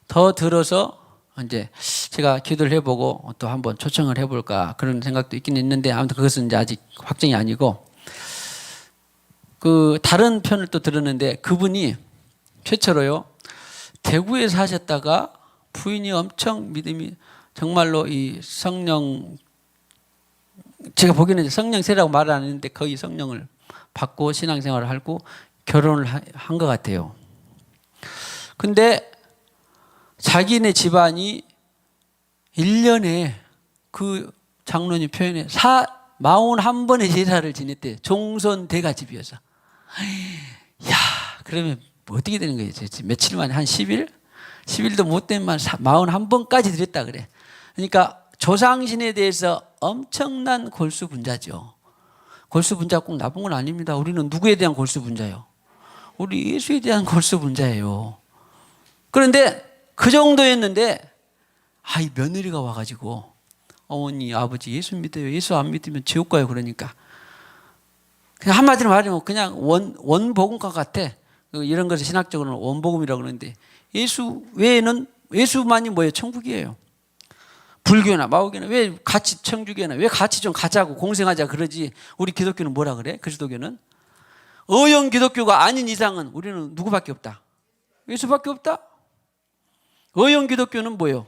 S1: 더 들어서 이제 제가 기도를 해보고 또 한번 초청을 해볼까 그런 생각도 있긴 있는데 아무튼 그것은 이제 아직 확정이 아니고 그 다른 편을 또 들었는데 그분이 최초로요 대구에 사셨다가 부인이 엄청 믿음이 정말로 이 성령 제가 보기에는 성령 세라고 말을 안 했는데 거의 성령을 받고 신앙생활을 하고 결혼을 한 것 같아요. 근데 자기네 집안이 1년에 그 장로님 표현에 41번의 제사를 지냈대. 종손 대가집이어서. 야, 그러면 뭐 어떻게 되는 거예요? 며칠 만에 한 10일? 10일도 못 된만 41번까지 드렸다 그래. 그러니까 조상신에 대해서 엄청난 골수분자죠. 골수분자 꼭 나쁜 건 아닙니다. 우리는 누구에 대한 골수분자예요? 우리 예수에 대한 골수분자예요. 그런데 그 정도였는데 이 며느리가 와가지고 어머니 아버지 예수 믿어요. 예수 안 믿으면 지옥 가요. 그러니까 그냥 한마디로 말하면 그냥 원복음과 같아. 이런 것을 신학적으로는 원복음이라고 그러는데 예수 외에는 예수만이 뭐예요? 천국이에요. 불교나 마오교나 왜 같이 천주교나 왜 같이 좀 가자고 공생하자 그러지. 우리 기독교는 뭐라 그래? 그리스도교는 의형 기독교가 아닌 이상은 우리는 누구밖에 없다? 예수밖에 없다? 의형 기독교는 뭐예요?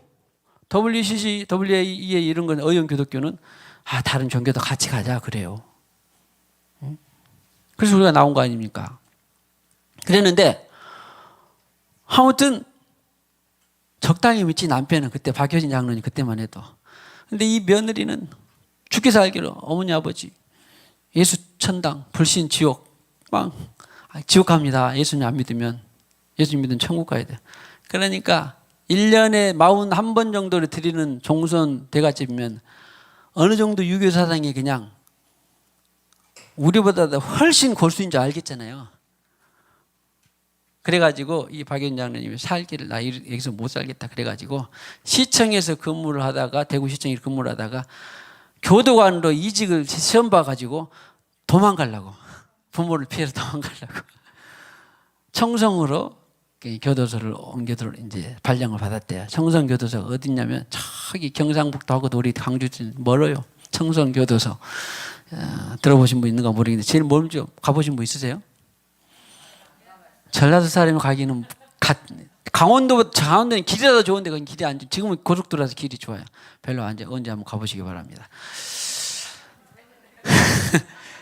S1: WCC, WAEA 이런 건 의형 기독교는 다른 종교도 같이 가자 그래요. 그래서 우리가 나온 거 아닙니까? 그랬는데 아무튼 적당히 믿지 남편은 그때 박효진 장로님 그때만 해도. 근데 이 며느리는 죽게 살기로 어머니 아버지 예수 천당 불신 지옥 지옥 갑니다. 예수님 안 믿으면 예수님 믿으면 천국 가야 돼. 그러니까 1년에 41번 정도를 드리는 종손 대갓집이면 어느 정도 유교 사상이 그냥 우리보다 훨씬 골수인 줄 알겠잖아요. 그래가지고 이 박연 장로님이 살기를 나 여기서 못 살겠다 그래가지고 시청에서 근무를 하다가 대구시청에 근무를 하다가 교도관으로 이직을 시험 봐가지고 도망가려고 부모를 피해서 도망가려고 청송으로 교도소를 옮겨들 이제 발령을 받았대요. 청송 교도소가 어딨냐면 저기 경상북도하고 우리 광주 멀어요. 청송 교도소. 들어보신 분 있는가 모르겠는데 제일 멀죠. 가보신 분 있으세요? 전라도 사람이 가기는 강원도는 길이라도 좋은데 그건 길이 안 좋. 지금은 고속도로라서 길이 좋아요. 별로 안 좋아. 언제 한번 가보시기 바랍니다.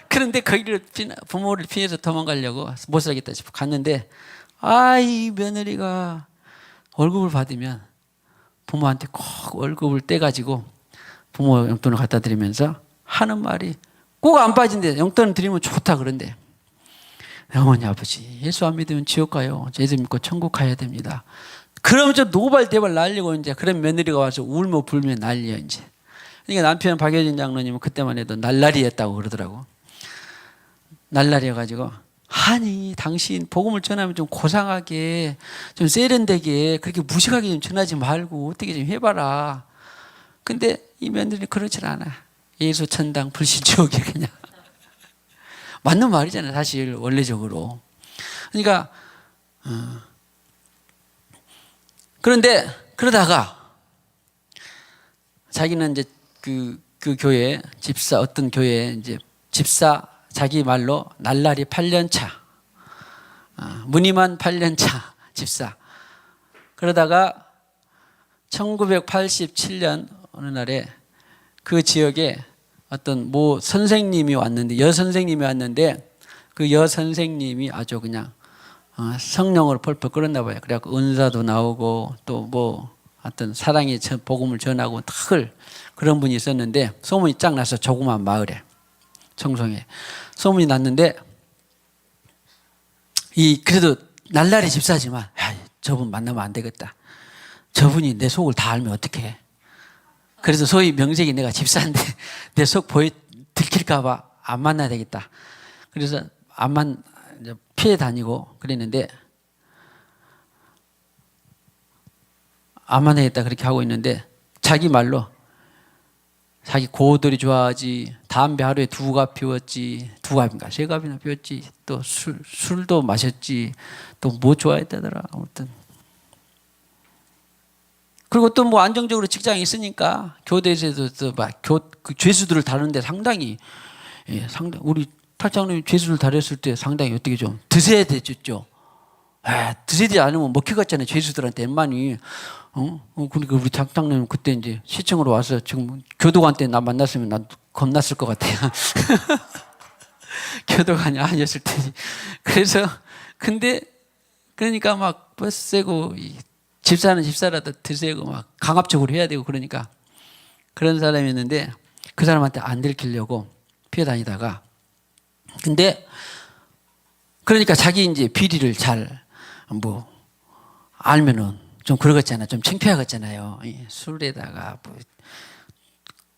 S1: 그런데 거기를 부모를 피해서 도망가려고 못 살겠다 싶어 갔는데 이 며느리가 월급을 받으면 부모한테 꼭 월급을 떼가지고 부모 용돈을 갖다 드리면서 하는 말이 꼭 안 빠진대. 용돈 드리면 좋다 그런데 어머니 아버지 예수 안 믿으면 지옥 가요. 예수 믿고 천국 가야 됩니다. 그러면서 노발대발 날리고 이제 그런 며느리가 와서 울며 불며 난리야 이제. 그러니까 남편 박여진 장로님은 그때만 해도 날라리였다고 그러더라고. 날라리여가지고 아니 당신 복음을 전하면 좀 고상하게 좀 세련되게 그렇게 무식하게 좀 전하지 말고 어떻게 좀 해봐라. 근데 이 며느리는 그렇지 않아. 예수 천당 불신 지옥에 그냥 맞는 말이잖아요 사실 원래적으로. 그러니까 그런데 그러다가 자기는 이제 그 교회 집사 어떤 교회 이제 집사 자기 말로 날라리 8년차 무늬만 8년차 집사. 그러다가 1987년 어느 날에 그 지역에 어떤 모 선생님이 왔는데 여선생님이 왔는데 그 여선생님이 아주 그냥 성령으로 펄펄 끓었나 봐요. 그래갖고 은사도 나오고 또 뭐 어떤 사랑의 복음을 전하고 탁을 그런 분이 있었는데 소문이 쫙 나서 조그만 마을에 청송에 소문이 났는데 그래도 날라리 집사지만 저분 만나면 안 되겠다. 저분이 내 속을 다 알면 어떡해. 그래서 소위 명색이 내가 집사인데 내 속 들킬까 봐 안 만나야 되겠다. 그래서 피해 다니고 그랬는데 안 만나겠다 그렇게 하고 있는데 자기 말로 자기 고들이 좋아하지 담배 하루에 2갑 피웠지 2갑인가 3갑이나 피웠지 또 술도 마셨지 또 뭐 좋아했다더라 아무튼. 그리고 또 뭐 안정적으로 직장이 있으니까 교대에서도 막 그 죄수들을 다루는데 상당히 우리 탈장님이 죄수를 다뤘을 때 상당히 어떻게 좀 드세야 됐죠. 드세지 않으면 먹혀갔잖아요 죄수들한테 웬만히. 그러니까 우리 탈장님 그때 이제 시청으로 와서 지금 교도관 때 나 만났으면 난 겁났을 것 같아요. 교도관이 아니었을 테지. 그래서 근데 그러니까 막 버스 세고 집사는 집사라도 드세고 막 강압적으로 해야 되고 그러니까 그런 사람이었는데 그 사람한테 안 들키려고 피해 다니다가 근데 그러니까 자기 이제 비리를 잘 뭐 알면은 좀 그러겠잖아. 좀 창피하겠잖아요. 술에다가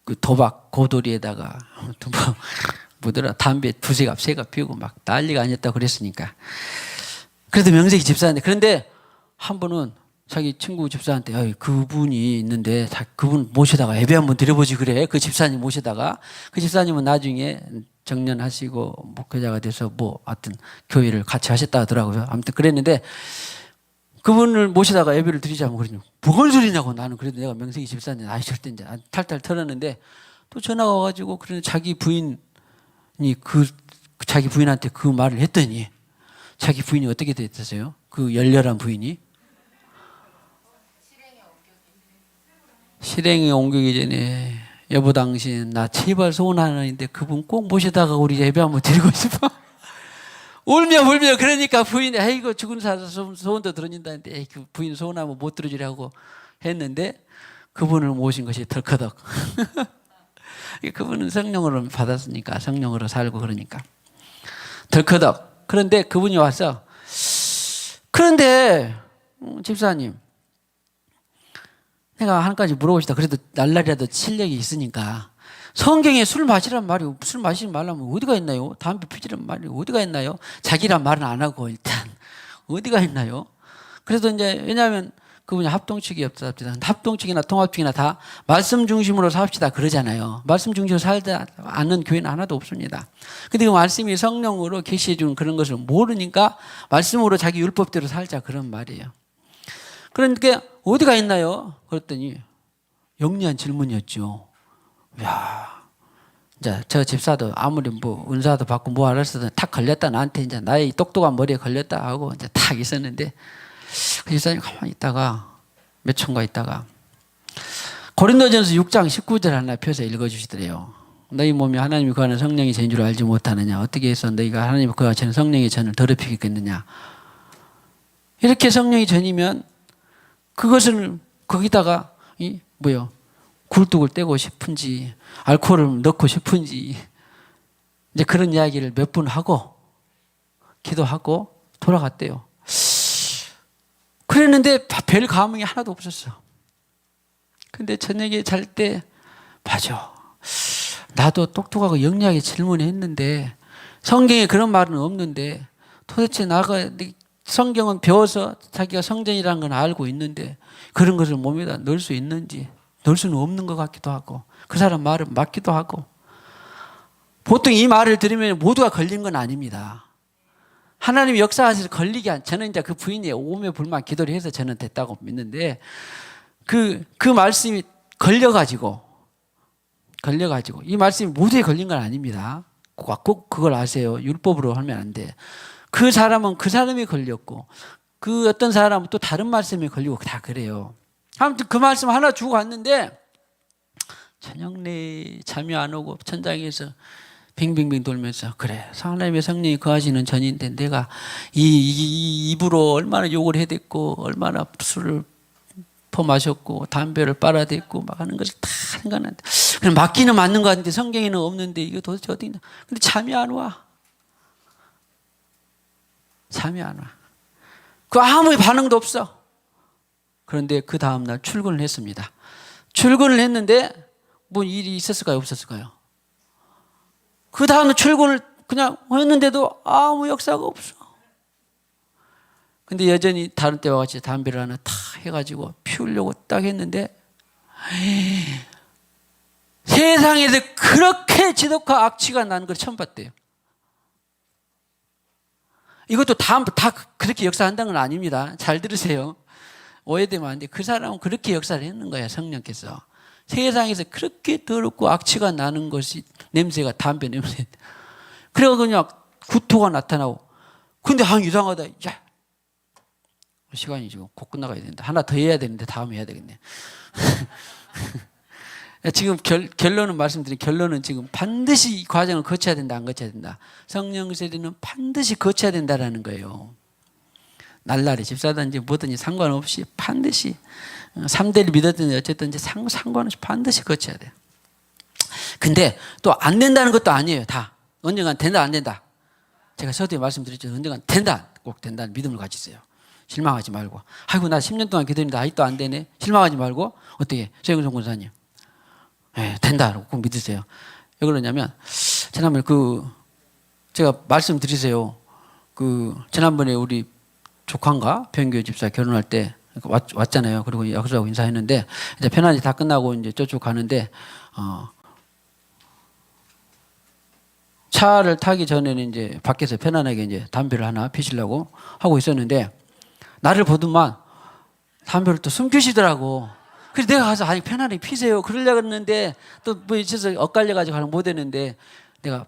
S1: 그 도박 고돌이에다가 뭐더라 담배 2갑 3갑 피우고 막 난리가 아니었다고 그랬으니까. 그래도 명색이 집사인데 그런데 한 번은 자기 친구 집사한테 그분이 있는데 그분 모시다가 예배 한번 드려보지 그래. 그 집사님 모시다가 그 집사님은 나중에 정년하시고 목회자가 돼서 뭐 하여튼 교회를 같이 하셨다 하더라고요. 아무튼 그랬는데 그분을 모시다가 예배를 드리자면 그러냐. 무슨 소리냐고 나는 그래도 내가 명색이 집사인데 절대 이제 탈탈 털었는데 또 전화가 와가지고 그런 자기 부인이 자기 부인한테 그 말을 했더니 자기 부인이 어떻게 됐어요? 그 열렬한 부인이 실행에 옮기기 전에 여보 당신 나 제발 소원 하나인데 그분 꼭 모시다가 우리 예배 한번 드리고 싶어. 울며 불며 그러니까 부인이 아이고 죽은 사람 소원도 들어준다는데 그 부인 소원하면 못 들어주려고 했는데 그분을 모신 것이 덜커덕. 그분은 성령으로 받았으니까 성령으로 살고 그러니까 덜커덕. 그런데 그분이 와서 그런데 집사님 내가 한 가지 물어보시다. 그래도 날라리라도 실력이 있으니까. 성경에 술 마시란 말이, 술 마시지 말라면 어디가 있나요? 담배 피지란 말이 어디가 있나요? 자기란 말은 안 하고 일단 어디가 있나요? 그래서 이제 왜냐하면 그분이 합동측이 없답니다. 합동측이나 통합측이나 다 말씀 중심으로 삽시다 그러잖아요. 말씀 중심으로 살지 않는 교회는 하나도 없습니다. 근데 그 말씀이 성령으로 계시해 주는 그런 것을 모르니까 말씀으로 자기 율법대로 살자 그런 말이에요. 그러니까 어디가 있나요? 그랬더니 영리한 질문이었죠. 야, 이제 저 집사도 아무리 뭐 은사도 받고 뭐 알았어도 탁 걸렸다. 나한테 이제 나의 똑똑한 머리에 걸렸다 하고 이제 탁 있었는데 그 집사님 가만히 있다가 몇 초인가 있다가 고린도전서 6장 19절 하나 펴서 읽어주시더래요. 너희 몸이 하나님이 거하는 성령이 전인 줄 알지 못하느냐? 어떻게 해서 너희가 하나님이 거하시는 성령의 전을 더럽히겠느냐? 이렇게 성령이 전이면 그것을 거기다가 굴뚝을 떼고 싶은지 알코올을 넣고 싶은지 이제 그런 이야기를 몇 분 하고 기도하고 돌아갔대요. 그랬는데 별 감흥이 하나도 없었어. 근데 저녁에 잘 때 맞아. 나도 똑똑하고 영리하게 질문했는데 성경에 그런 말은 없는데 도대체 나가 성경은 배워서 자기가 성전이라는 건 알고 있는데 그런 것을 몸에다 넣을 수 있는지 넣을 수는 없는 것 같기도 하고 그 사람 말은 맞기도 하고 보통 이 말을 들으면 모두가 걸린 건 아닙니다. 하나님이 역사하셔서 걸리게 저는 이제 그 부인이 오매 불만 기도를 해서 저는 됐다고 믿는데 그 말씀이 걸려가지고 이 말씀이 모두에 걸린 건 아닙니다. 꼭 그걸 아세요. 율법으로 하면 안 돼. 그 사람은 그 사람이 걸렸고 그 어떤 사람은 또 다른 말씀이 걸리고 다 그래요. 아무튼 그 말씀 하나 주고 갔는데 저녁 내 잠이 안 오고 천장에서 빙빙빙 돌면서 그래 하나님의 성령이 거하시는 전인데 내가 이 입으로 얼마나 욕을 해댔고 얼마나 술을 퍼마셨고 담배를 빨아댔고 막 하는 것을 다 생각나는데 그럼 맞기는 맞는 것 같은데 성경에는 없는데 이거 도대체 어디 있나. 근데 잠이 안 와. 잠이 안 와. 그 아무 반응도 없어. 그런데 그 다음날 출근을 했습니다. 출근을 했는데 뭐 일이 있었을까요? 없었을까요? 그 다음날 출근을 그냥 했는데도 아무 역사가 없어. 근데 여전히 다른 때와 같이 담배를 하나 탁 해가지고 피우려고 딱 했는데 세상에서 그렇게 지독한 악취가 나는 걸 처음 봤대요. 이것도 다 그렇게 역사한다는 건 아닙니다. 잘 들으세요. 오해되면 안 돼. 그 사람은 그렇게 역사를 했는 거야, 성령께서. 세상에서 그렇게 더럽고 악취가 나는 것이 냄새가 담배 냄새. 그래서 그냥 구토가 나타나고. 근데 이상하다. 야, 시간이 지금 곧 끝나가야 된다. 하나 더 해야 되는데 다음에 해야 되겠네. 지금 결론은 말씀드린 결론은 지금 반드시 이 과정을 거쳐야 된다, 안 거쳐야 된다. 성령 세례는 반드시 거쳐야 된다라는 거예요. 날라리 집사든지 뭐든지 상관없이 반드시 3대를 믿었든지 어쨌든지 상관없이 반드시 거쳐야 돼요. 근데 또 안 된다는 것도 아니에요. 다 언젠간 된다 안 된다. 제가 서두에 말씀드렸죠. 언젠간 된다. 꼭 된다는 믿음을 가지세요. 실망하지 말고. 아이고 나 10년 동안 기도했는데 아직도 안 되네. 실망하지 말고 어떻게 최영선 권사님 된다라고 꼭 믿으세요. 왜 그러냐면 지난번에 제가 말씀드리세요. 지난번에 우리 조카인가 변교회 집사 결혼할 때 왔잖아요. 그리고 약속하고 인사했는데 이제 편안히 다 끝나고 이제 저쪽 가는데 차를 타기 전에는 이제 밖에서 편안하게 이제 담배를 하나 피시려고 하고 있었는데 나를 보더만 담배를 또 숨기시더라고. 그래서 내가 가서 아니 편안하게 피세요. 그러려고 했는데 또 뭐 있어서 엇갈려가지고 못 했는데 내가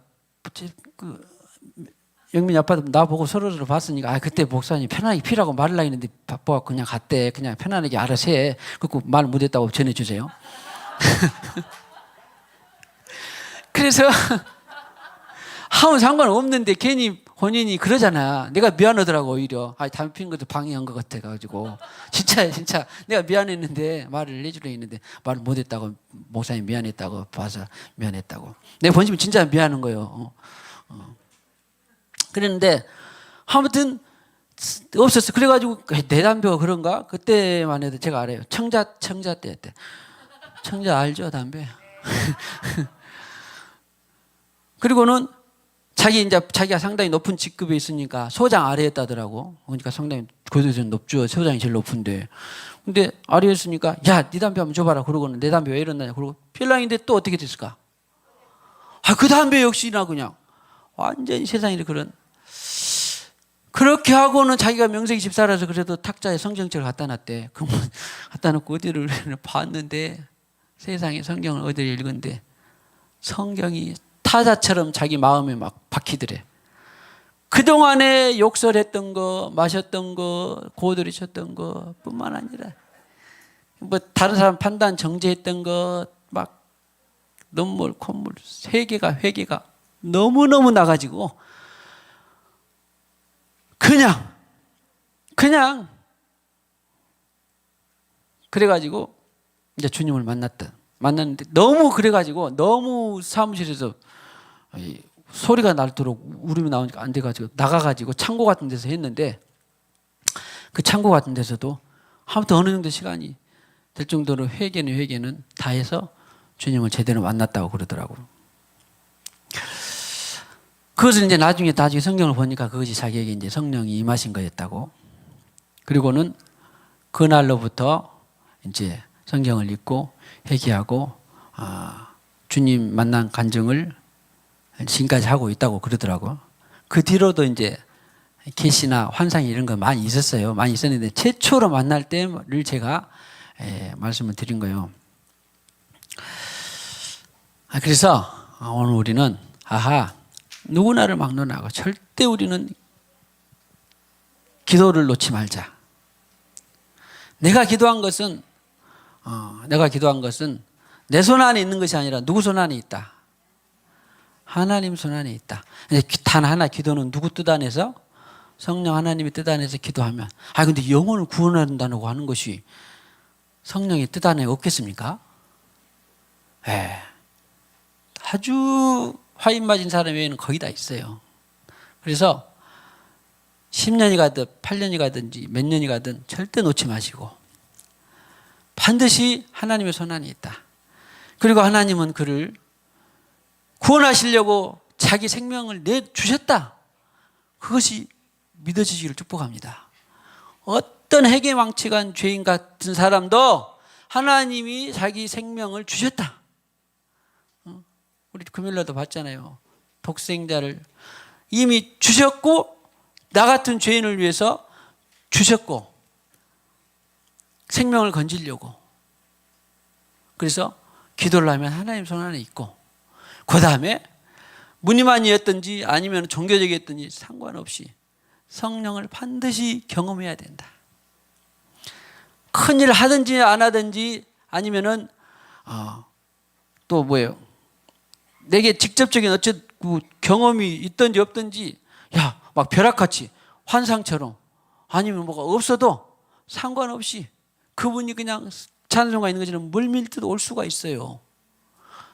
S1: 영민이 아빠도 나보고 서로서로 봤으니까 그때 목사님 편안하게 피라고 말을 했는데 바빠갖고 그냥 갔대. 그냥 편안하게 알아서 해. 그리고 말 못했다고 전해주세요. 그래서 아무 상관없는데 괜히 본인이 그러잖아. 내가 미안하더라고 오히려. 담배 피는 것도 방해한 것 같아가지고 진짜 내가 미안했는데 말을 해주려 했는데 말을 못했다고 목사님 미안했다고 봐서 미안했다고. 내가 본심은 진짜 미안한 거예요. 그랬는데 아무튼 없었어. 그래가지고 내 담배가 그런가? 그때만 해도 제가 알아요. 청자 때였대. 청자 알죠, 담배? 그리고는 자기가 상당히 높은 직급에 있으니까 소장 아래였다더라고. 그러니까 상당히 교도에서 높죠. 소장이 제일 높은데. 근데 아래였으니까 야, 네 담배 한번 줘봐라. 그러고는 내 담배 왜 이러냐. 그러고 필랑인데 또 어떻게 됐을까? 그 담배 역시나 그냥 완전히 세상에 그런. 그렇게 하고는 자기가 명색이 집사라서 그래도 탁자에 성경책을 갖다 놨대. 그러면 갖다 놓고 어디를 봤는데 세상에 성경을 어디를 읽은데 성경이 타자처럼 자기 마음에 막 박히더래. 그동안에 욕설했던 거, 마셨던 거, 고들이 쳤던 거 뿐만 아니라 뭐 다른 사람 판단 정죄했던 거 막 눈물, 콧물, 회개가 너무너무 나가지고 그냥 그래가지고 이제 주님을 만났는데 너무 그래가지고 너무 사무실에서 소리가 날도록 울음이 나오니까 안 돼가지고 나가가지고 창고 같은 데서 했는데 그 창고 같은 데서도 아무튼 어느 정도 시간이 될 정도로 회개는 다 해서 주님을 제대로 만났다고 그러더라고. 그것을 이제 나중에 성경을 보니까 그것이 자기에게 이제 성령이 임하신 거였다고. 그리고는 그날로부터 이제 성경을 읽고 회개하고 주님 만난 간증을 지금까지 하고 있다고 그러더라고. 그 뒤로도 이제 계시나 환상이 이런 거 많이 있었어요. 많이 있었는데 최초로 만날 때를 제가 말씀을 드린 거예요. 그래서 오늘 우리는 누구나를 막론하고 절대 우리는 기도를 놓지 말자. 내가 기도한 것은 내 손 안에 있는 것이 아니라 누구 손 안에 있다. 하나님 손 안에 있다. 단 하나 기도는 누구 뜻 안에서? 성령 하나님의 뜻 안에서 기도하면. 근데 영혼을 구원한다고 하는 것이 성령의 뜻 안에 없겠습니까? 아주 화인 맞은 사람 외에는 거의 다 있어요. 그래서 10년이 가든 8년이 가든지 몇 년이 가든 절대 놓지 마시고 반드시 하나님의 손 안에 있다. 그리고 하나님은 그를 구원하시려고 자기 생명을 내주셨다. 그것이 믿어지기를 축복합니다. 어떤 해괴망측한 죄인 같은 사람도 하나님이 자기 생명을 주셨다. 우리 금요일날도 봤잖아요. 독생자를 이미 주셨고 나 같은 죄인을 위해서 주셨고 생명을 건지려고. 그래서 기도를 하면 하나님 손 안에 있고 그 다음에 무늬만이었든지 아니면 종교적이었든지 상관없이 성령을 반드시 경험해야 된다. 큰일 하든지 안 하든지 아니면은 또 뭐예요? 내게 직접적인 어쨌든 경험이 있든지 없든지 막 벼락같이 환상처럼 아니면 뭐가 없어도 상관없이 그분이 그냥 찬송가 있는 것처럼 물밀듯 올 수가 있어요.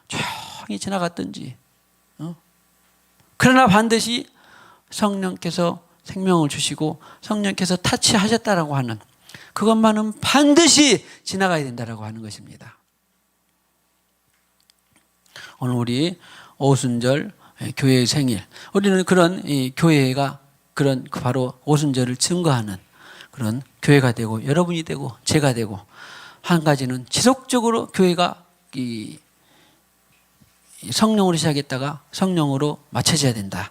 S1: 조용히 지나갔든지. 그러나 반드시 성령께서 생명을 주시고 성령께서 타치하셨다라고 하는 그것만은 반드시 지나가야 된다라고 하는 것입니다. 오늘 우리 오순절 교회의 생일, 우리는 그런 교회가 그런 바로 오순절을 증거하는 그런 교회가 되고 여러분이 되고 제가 되고 한 가지는 지속적으로 교회가 이 성령으로 시작했다가 성령으로 맞춰져야 된다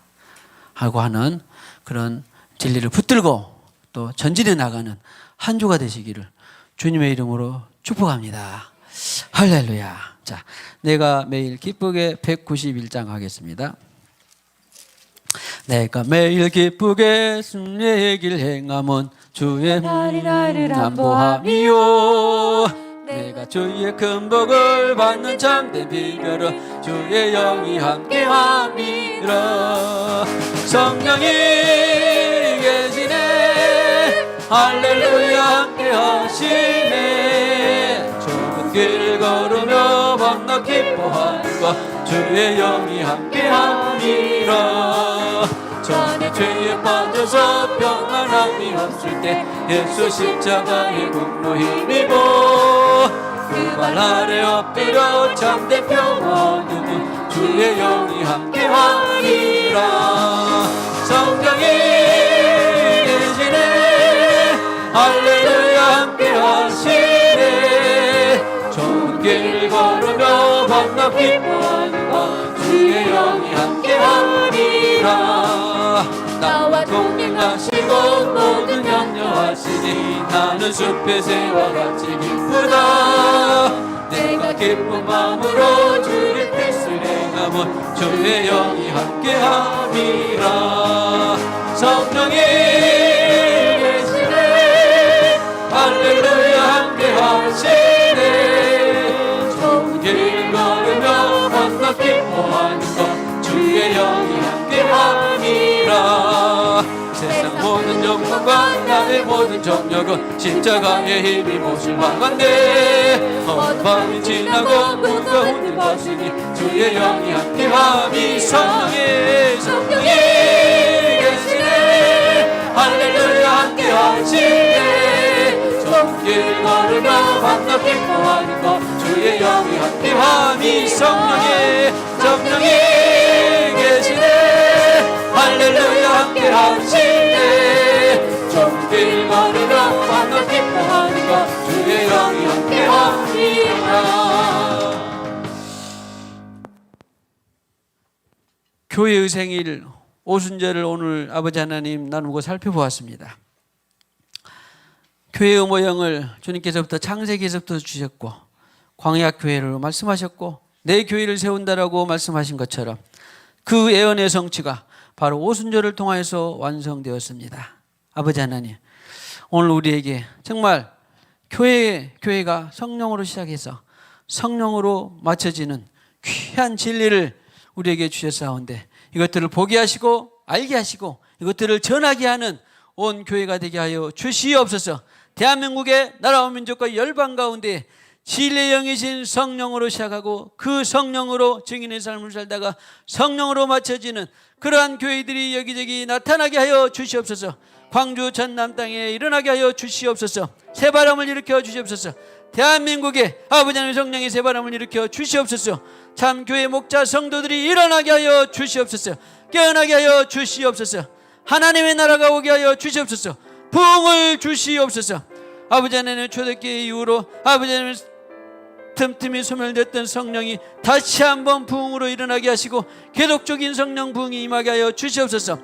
S1: 하고 하는 그런 진리를 붙들고 또 전진해 나가는 한 주가 되시기를 주님의 이름으로 축복합니다. 할렐루야. 자, 내가 매일 기쁘게 191장 하겠습니다. 내가 매일 기쁘게 승리의 길 행함은 주의
S2: 나를
S1: 안보함이요. 내가 주의 큰 복을 받는 참된 비결은 주의 영이 함께함이라. 성령이 계시네. 할렐루야 함께하시네. 좁은 길 걸으며 밤낮 기뻐하리라. 주의 영이 함께함이라. 전에 죄에 빠져 하셔서 평안함이 없을 때 예수 십자가의 공로 힘입어 그 발 아래 엎드려 참된 평화 얻으니 주의 영이 함께하리라. 성령이 계시네 할렐루야 함께하시네. 좋은 길 걸으며 밤낮 기뻐하니까 주의 영이 함께하리라. 나와 동행하시고 모든 염려하시니 나는 숲의 새와 같이 기쁘다. 내가 기쁜 마음으로 주의 뜻을 행하면 주의 영이 함께함이라. 성령이 계시네 할렐루야 함께하시네. 좋은 길 걸으며 밤낮 기뻐하는 것 주의 영이 함께함이라. 세상 모든 영광과 나의 모든 정력은 십자가의 힘이 못을 막았네. 밤이 지나고 문 가운데 가시니 주의 영이 함께함이. 성령이 계시네 할렐루야 함께하시네. 좋은 길 걸으며 밤낮 기뻐하는 것 주의 영이 함께함이. 성령이 계시네 할렐루야 함께하시네. 좋은 길 걸으며 밤낮 기뻐하는 것 주의 영이 함께함이라. 교회의 생일 오순절을 오늘 아버지 하나님 나누고 살펴보았습니다. 교회의 모형을 주님께서부터 창세기에서부터 주셨고 광야교회로 말씀하셨고 내 교회를 세운다라고 말씀하신 것처럼 그 예언의 성취가 바로 오순절을 통하여서 완성되었습니다. 아버지 하나님, 오늘 우리에게 정말 교회가 성령으로 시작해서 성령으로 맞춰지는 귀한 진리를 우리에게 주셨사온데 이것들을 보게 하시고 알게 하시고 이것들을 전하게 하는 온 교회가 되게 하여 주시옵소서. 대한민국의 나라와 민족과 열방 가운데 진리의 영이신 성령으로 시작하고 그 성령으로 증인의 삶을 살다가 성령으로 맞춰지는 그러한 교회들이 여기저기 나타나게 하여 주시옵소서. 광주 전남 땅에 일어나게 하여 주시옵소서. 새바람을 일으켜 주시옵소서. 대한민국에 아버지 하나님 성령의 새바람을 일으켜 주시옵소서. 참 교회 목자 성도들이 일어나게 하여 주시옵소서. 깨어나게 하여 주시옵소서. 하나님의 나라가 오게 하여 주시옵소서. 부흥을 주시옵소서. 아버지 하나님 초대교회 이후로 아버지 하나님 틈틈이 소멸됐던 성령이 다시 한번 부흥으로 일어나게 하시고 계속적인 성령 부흥이 임하게 하여 주시옵소서.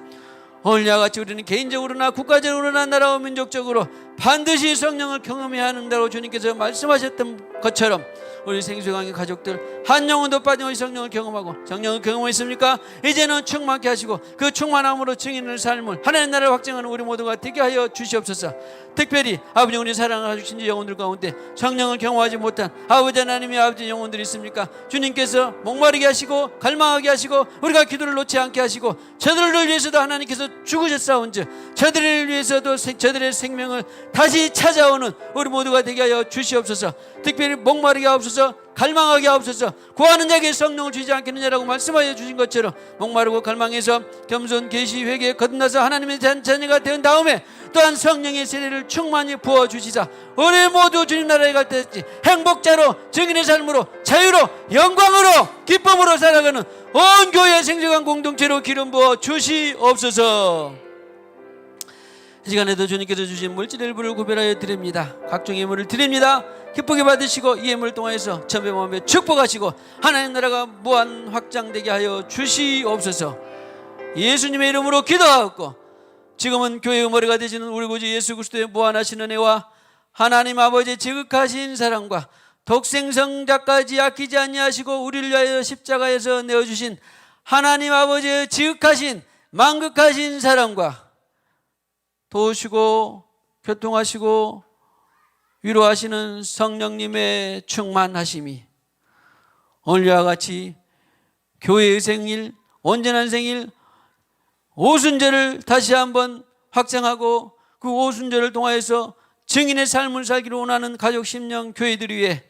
S1: 오늘과 같이 우리는 개인적으로나 국가적으로나 나라와 민족적으로 반드시 성령을 경험해야 하는다고 주님께서 말씀하셨던 것처럼 우리 생수강의 가족들 한 영혼도 빠짐없이 성령을 경험하고 성령을 경험했습니까? 이제는 충만케 하시고 그 충만함으로 증인의 삶을 하나님의 나라를 확증하는 우리 모두가 되게 하여 주시옵소서. 특별히 아버지 우리 사랑하는 신지 영혼들 가운데 성령을 경험하지 못한 아버지 하나님의 아버지 영혼들이 있습니까? 주님께서 목마르게 하시고 갈망하게 하시고 우리가 기도를 놓지 않게 하시고 저들을 위해서도 하나님께서 죽으셨사온즉 저들을 위해서도 저들의 생명을 다시 찾아오는 우리 모두가 되게 하여 주시옵소서. 특별히 목마르게 하옵소서. 갈망하게 하옵소서. 구하는 자에게 성령을 주지 않겠느냐라고 말씀하여 주신 것처럼 목마르고 갈망해서 겸손 계시 회개에 거듭나서 하나님의 자녀가 된 다음에 또한 성령의 세례를 충만히 부어주시사 우리 모두 주님 나라에 갈 때까지 행복자로 증인의 삶으로 자유로 영광으로 기쁨으로 살아가는 온 교회 생생한 공동체로 기름 부어 주시옵소서. 이 시간에도 주님께서 주신 물질 일부를 구별하여 드립니다. 각종 예물을 드립니다. 기쁘게 받으시고 이 예물을 통해서 천배 만배 축복하시고 하나님 나라가 무한 확장되게 하여 주시옵소서. 예수님의 이름으로 기도하옵고 지금은 교회의 머리가 되시는 우리 구주 예수 그리스도의 무한하신 은혜와 하나님 아버지의 지극하신 사랑과 독생성자까지 아끼지 아니하시고 우리를 위하여 십자가에서 내어주신 하나님 아버지의 지극하신 만극하신 사랑과 도우시고 교통하시고 위로하시는 성령님의 충만하심이 오늘과 같이 교회의 생일, 온전한 생일 오순절을 다시 한번 확장하고 그 오순절을 통하여서 증인의 삶을 살기를 원하는 가족 심령 교회들 위해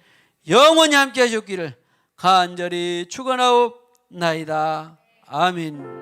S1: 영원히 함께 하셨기를 간절히 축원하옵나이다. 아멘.